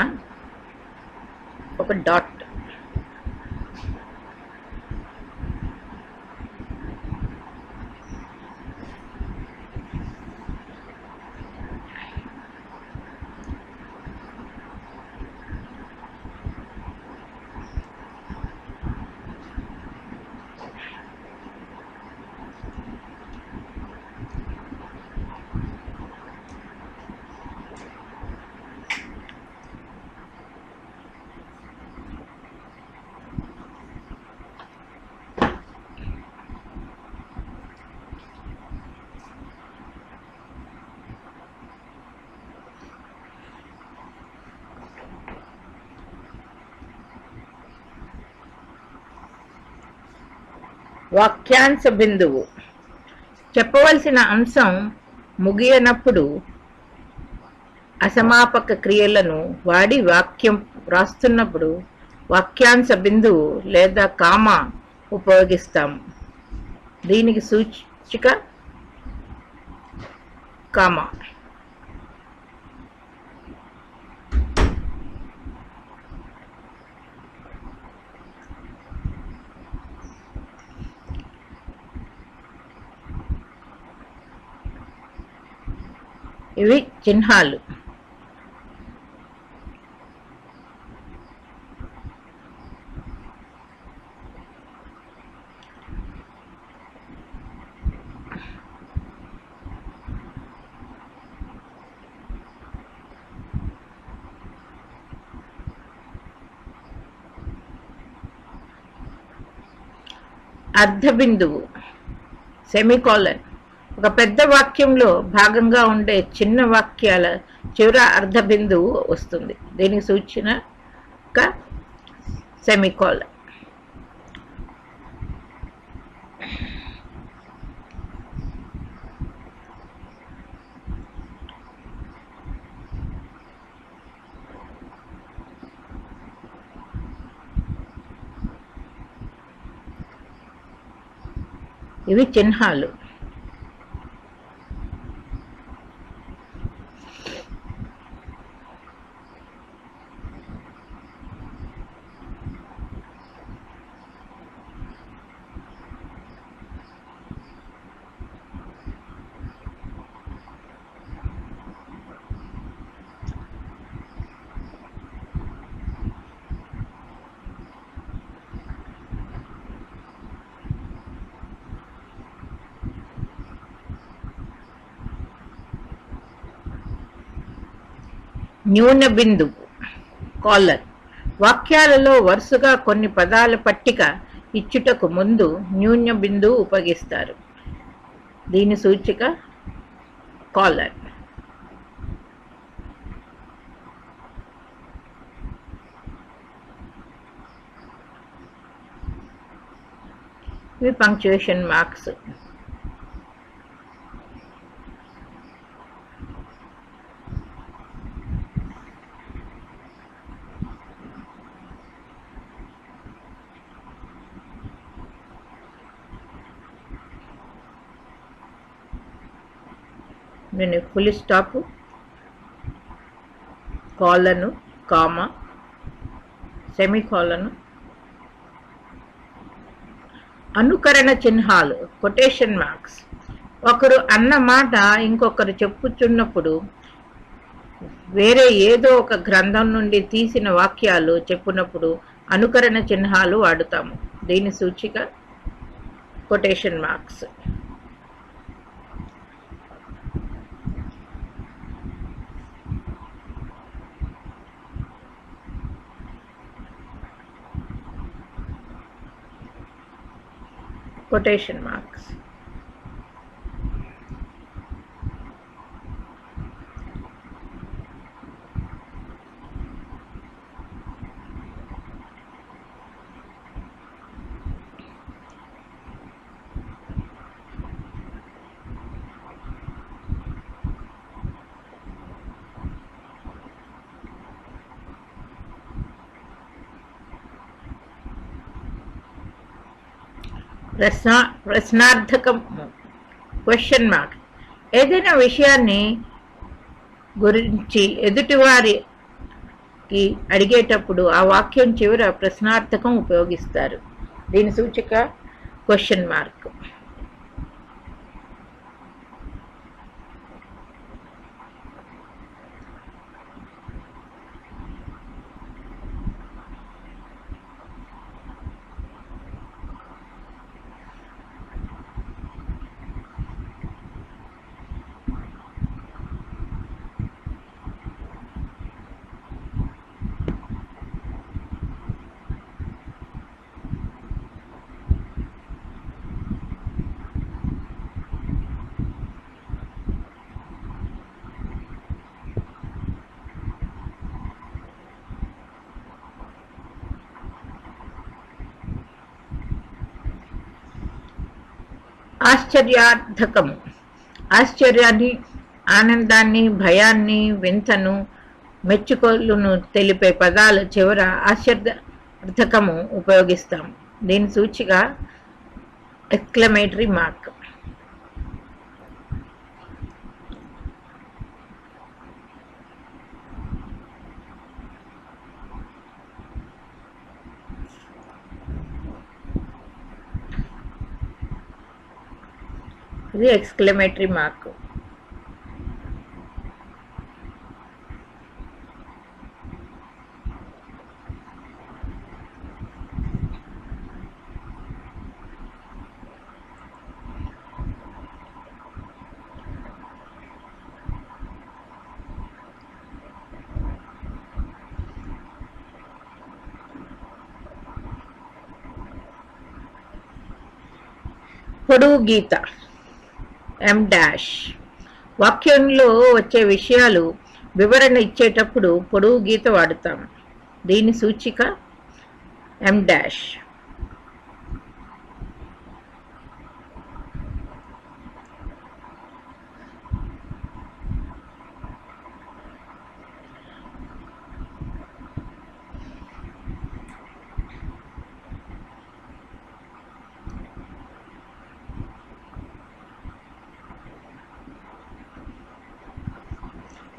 ఒక డాట్. వాక్యాంశ బిందువు చెప్పవలసిన అంశం ముగియనప్పుడు అసమాపక క్రియలను వాడి వాక్యం రాస్తున్నప్పుడు వాక్యాంశ బిందువు లేదా కామా ఉపయోగిస్తాము. దీనికి సూచిక కామా. ఇవి చిహ్నాలు. అర్ధబిందువు సెమికోలన్ ఒక పెద్ద వాక్యంలో భాగంగా ఉండే చిన్న వాక్యాల చివర అర్ధ బిందువు వస్తుంది. దీనికి సూచన సెమికోలన్. ఇవి చిహ్నాలు. న్యూన బిందువు కాలర్ వాక్యాలలో వరుసగా కొన్ని పదాల పట్టిక ఇచ్చుటకు ముందు న్యూన్య బిందువు ఉపయోగిస్తారు. దీని సూచిక కాలన్. ఇవి పంక్చుయేషన్ మార్క్స్. నేను ఫుల్ స్టాప్, కాలను, కామా, సెమీకాలను, అనుకరణ చిహ్నాలు, కొటేషన్ మార్క్స్. ఒకరు అన్న మాట ఇంకొకరు చెప్పుచున్నప్పుడు వేరే ఏదో ఒక గ్రంథం నుండి తీసిన వాక్యాలు చెప్పునప్పుడు అనుకరణ చిహ్నాలు వాడుతాము. దీని సూచిక కొటేషన్ మార్క్స్. quotation marks. ప్రశ్నార్థకం, క్వశ్చన్ మార్క్. ఏదైనా విషయాన్ని గురించి ఎదుటివారికి అడిగేటప్పుడు ఆ వాక్యం చివర ప్రశ్నార్థకం ఉపయోగిస్తారు. దీని సూచిక క్వశ్చన్ మార్క్. ఆశ్చర్యార్థకము. ఆశ్చర్యాన్ని, ఆనందాన్ని, భయాన్ని, వింతను, మెచ్చుకోలును తెలిపే పదాల చివర ఆశ్చర్యార్థకము ఉపయోగిస్తాం. దీని సూచిక ఎక్స్క్లమేటరీ మార్క్. ఇది ఎక్స్క్లమేటరీ మార్క్. పొడువు గీత ఎం డాష్. వాక్యంలో వచ్చే విషయాలు వివరణ ఇచ్చేటప్పుడు పొడువు గీత వాడుతాం. దీని సూచిక ఎం డాష్.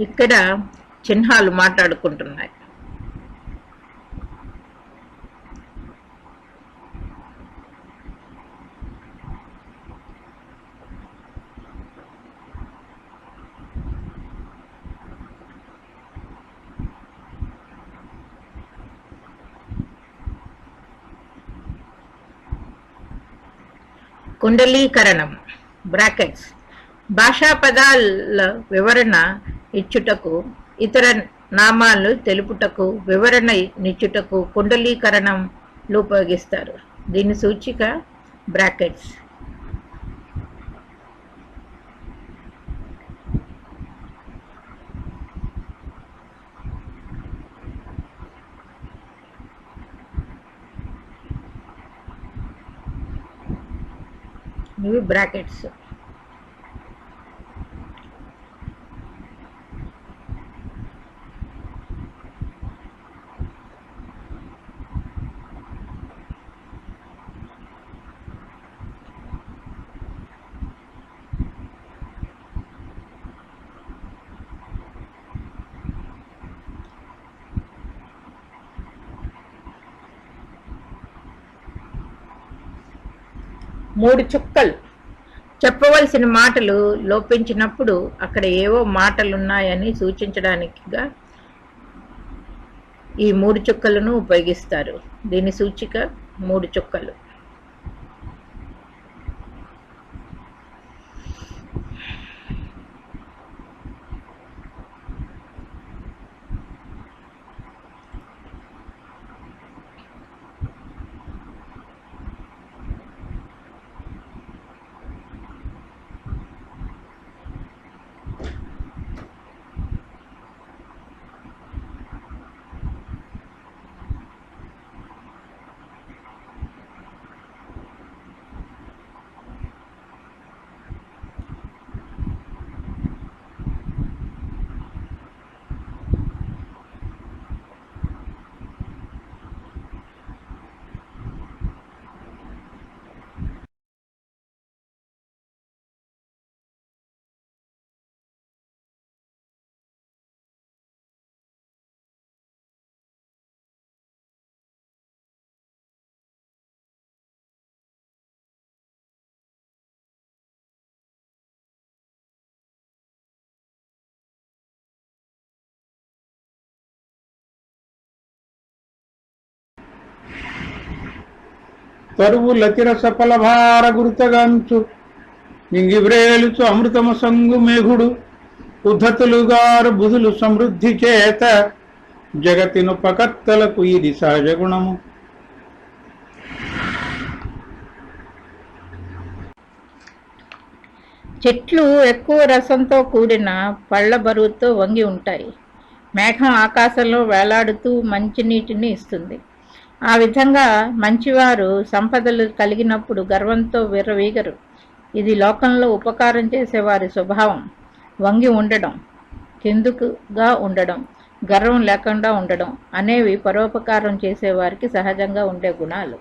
ఇక్కడ చిహ్నాలు మాట్లాడుకుంటున్నాయి. కుండలీకరణం బ్రాకెట్స్. భాషా పదాల వివరణ ఇచ్చుటకు, ఇతర నామాలు తెలుపుటకు, వివరణ నిచ్చుటకు కుండలీకరణంలు ఉపయోగిస్తారు. దీని సూచిక బ్రాకెట్స్. ఇవి బ్రాకెట్స్. మూడు చుక్కలు. చెప్పవలసిన మాటలు లోపించినప్పుడు అక్కడ ఏవో మాటలున్నాయని సూచించడానికిగా ఈ మూడు చుక్కలను ఉపయోగిస్తారు. దీని సూచిక మూడు చుక్కలు.
తరువులతిర సఫల భార గురుతగంచు మింగివ్రేలుచు అమృతమ సంగు మేఘుడు ఉద్ధతులుగారు బుధులు సమృద్ధి చేత జగతినుపకర్తలకు ఇది సహజ గుణము.
చెట్లు ఎక్కువ రసంతో కూడిన పళ్ళ బరువుతో వంగి ఉంటాయి. మేఘం ఆకాశంలో వేలాడుతూ మంచినీటిని ఇస్తుంది. ఆ విధంగా మంచివారు సంపదలు కలిగినప్పుడు గర్వంతో విర్రవీగరు. ఇది లోకంలో ఉపకారం చేసేవారి స్వభావం. వంగి ఉండడం, కిందుకుగా ఉండడం, గర్వం లేకుండా ఉండడం అనేవి పరోపకారం చేసేవారికి సహజంగా ఉండే గుణాలు.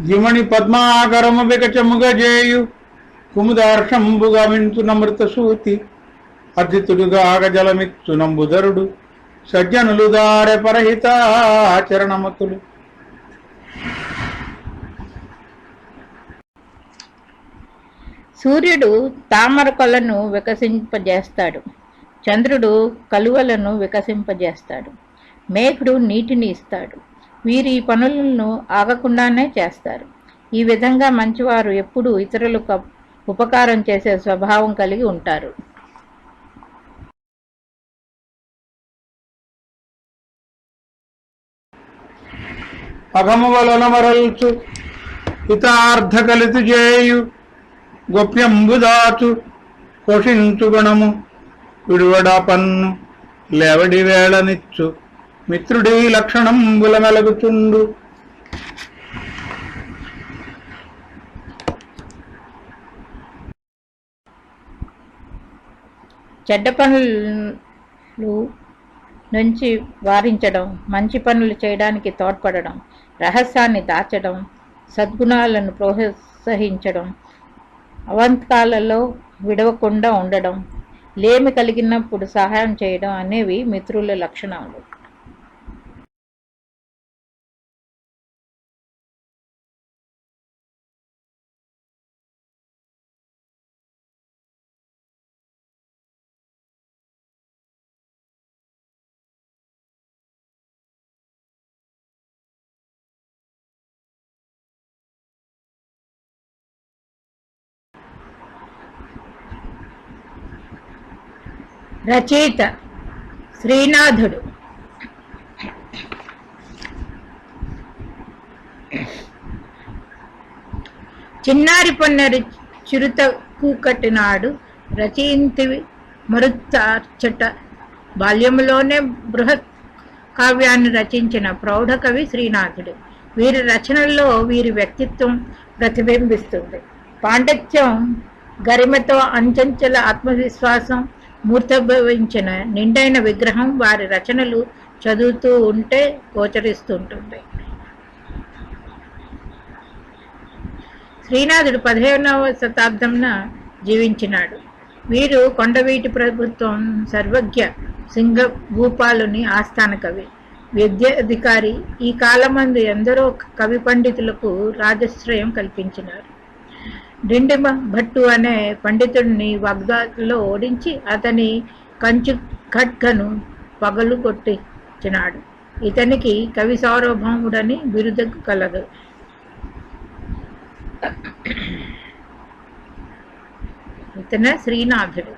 జిమణి పద్మాకరము వికచముగజేయు కుముదార్షంబుగా మించు నమృత సూతి అర్జితుడుగా ఆగజలమిచ్చు నంబుధరుడు సజ్జనులు దారె పరహిత ఆచరణమతులు.
సూర్యుడు తామర కొలను వికసింపజేస్తాడు. చంద్రుడు కలువలను వికసింపజేస్తాడు. మేఘుడు నీటిని ఇస్తాడు. వీరు ఈ పనులను ఆగకుండానే చేస్తారు. ఈ విధంగా మంచివారు ఎప్పుడూ ఇతరులకు ఉపకారం చేసే స్వభావం కలిగి ఉంటారు.
అగము వలన మరల్చు హితార్థ కలితు చేయు గోప్యంబుదాచు పోషించు గుణము విడువడా పన్ను లేవడి వేళనిచ్చు మిత్రుడి లక్షణంబుల మెలగుచుండు.
చెడ్డ పనులు నుంచి వారించడం, మంచి పనులు చేయడానికి తోడ్పడడం, రహస్యాన్ని దాచడం, సద్గుణాలను ప్రోత్సహించడం, అవంతకాలలో విడవకుండా ఉండడం, లేమి కలిగినప్పుడు సహాయం చేయడం అనేవి మిత్రుల లక్షణాలు. రచయిత శ్రీనాథుడు. చిన్నారి పొన్నరి చిరుత కూకటినాడు రచయింతివి మరుత్తార్చట. బాల్యములోనే బృహత్ కావ్యాన్ని రచించిన ప్రౌఢ కవి శ్రీనాథుడు. వీరి రచనల్లో వీరి వ్యక్తిత్వం ప్రతిబింబిస్తుంది. పాండిత్యం, గరిమతో అంచంచల ఆత్మవిశ్వాసం మూర్తభవించిన నిండైన విగ్రహం వారి రచనలు చదువుతూ ఉంటే గోచరిస్తుంటుంది. శ్రీనాథుడు 15వ శతాబ్దంన జీవించినాడు. వీరు కొండవీటి ప్రభుత్వం సర్వజ్ఞ సింగభూపాలుని ఆస్థాన కవి, విద్యాధికారి. ఈ కాలమందు ఎందరో కవి పండితులకు రాజశ్రయం కల్పించినారు. డిండిమ భట్టు అనే పండితుడిని వాగ్దాలో ఓడించి అతని కంచు ఖడ్గను పగలు కొట్టించినాడు. ఇతనికి కవి సార్వభౌముడని బిరుదు కలదు. ఇతనే శ్రీనాథుడు.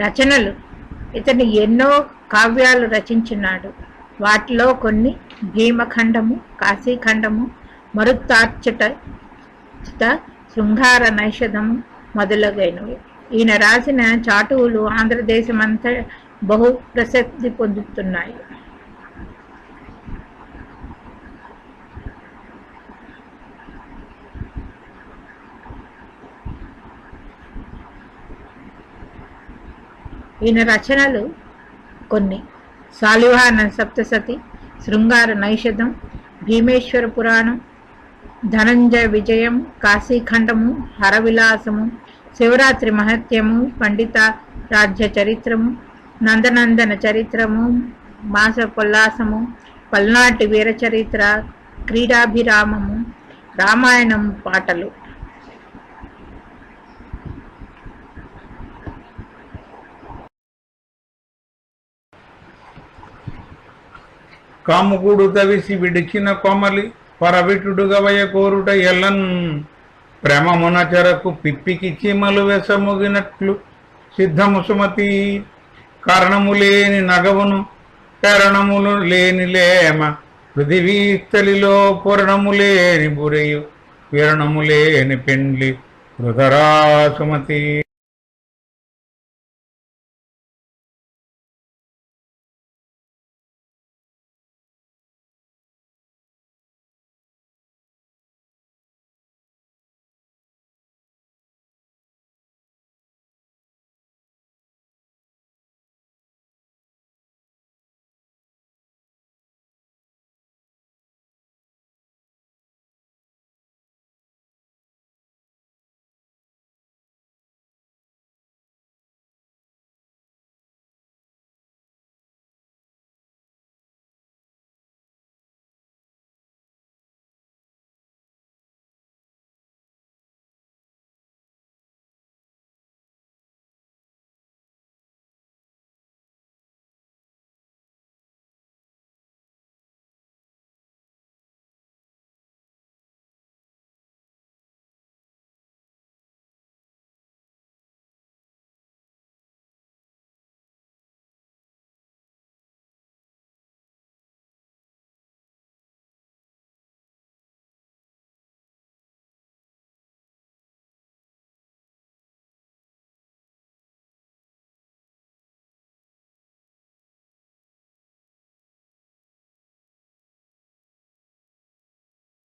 రచనలు. ఇతను ఎన్నో కావ్యాలు రచించినాడు. వాటిలో కొన్ని భీమఖండము, కాశీఖండము, మరుత్తార్చట, శృంగార నైషధము మొదలగైనవి. ఈయన రాసిన చాటువులు ఆంధ్రదేశమంతా బహు ప్రసిద్ధి పొందుతున్నాయి. ఈయన రచనలు కొన్ని: శాలివాహన సప్తసతి, శృంగార నైషధం, భీమేశ్వర పురాణం, ధనంజయ విజయం, కాశీఖండము, హరవిలాసము, శివరాత్రి మహత్యము, పండిత రాజ్య చరిత్రము, నందనందన చరిత్రము, మాస పొల్లాసము, పల్నాటి వీరచరిత్ర, క్రీడాభిరామము, రామాయణం పాటలు.
కాముకుడు తవిసి విడిచిన కొమలి పరవిటుడుగవయ కోరుట ఎల్లన్ ప్రేమమున చెరకు పిప్పికి చీమలు వెసముగినట్లు సిద్ధము సుమతి. కారణము లేని నగవును కారణములు లేని లేమ పృథివీస్థలిలో పూరణము లేని బురెయు విరణము లేని పెండ్లి వృధరా సుమతి.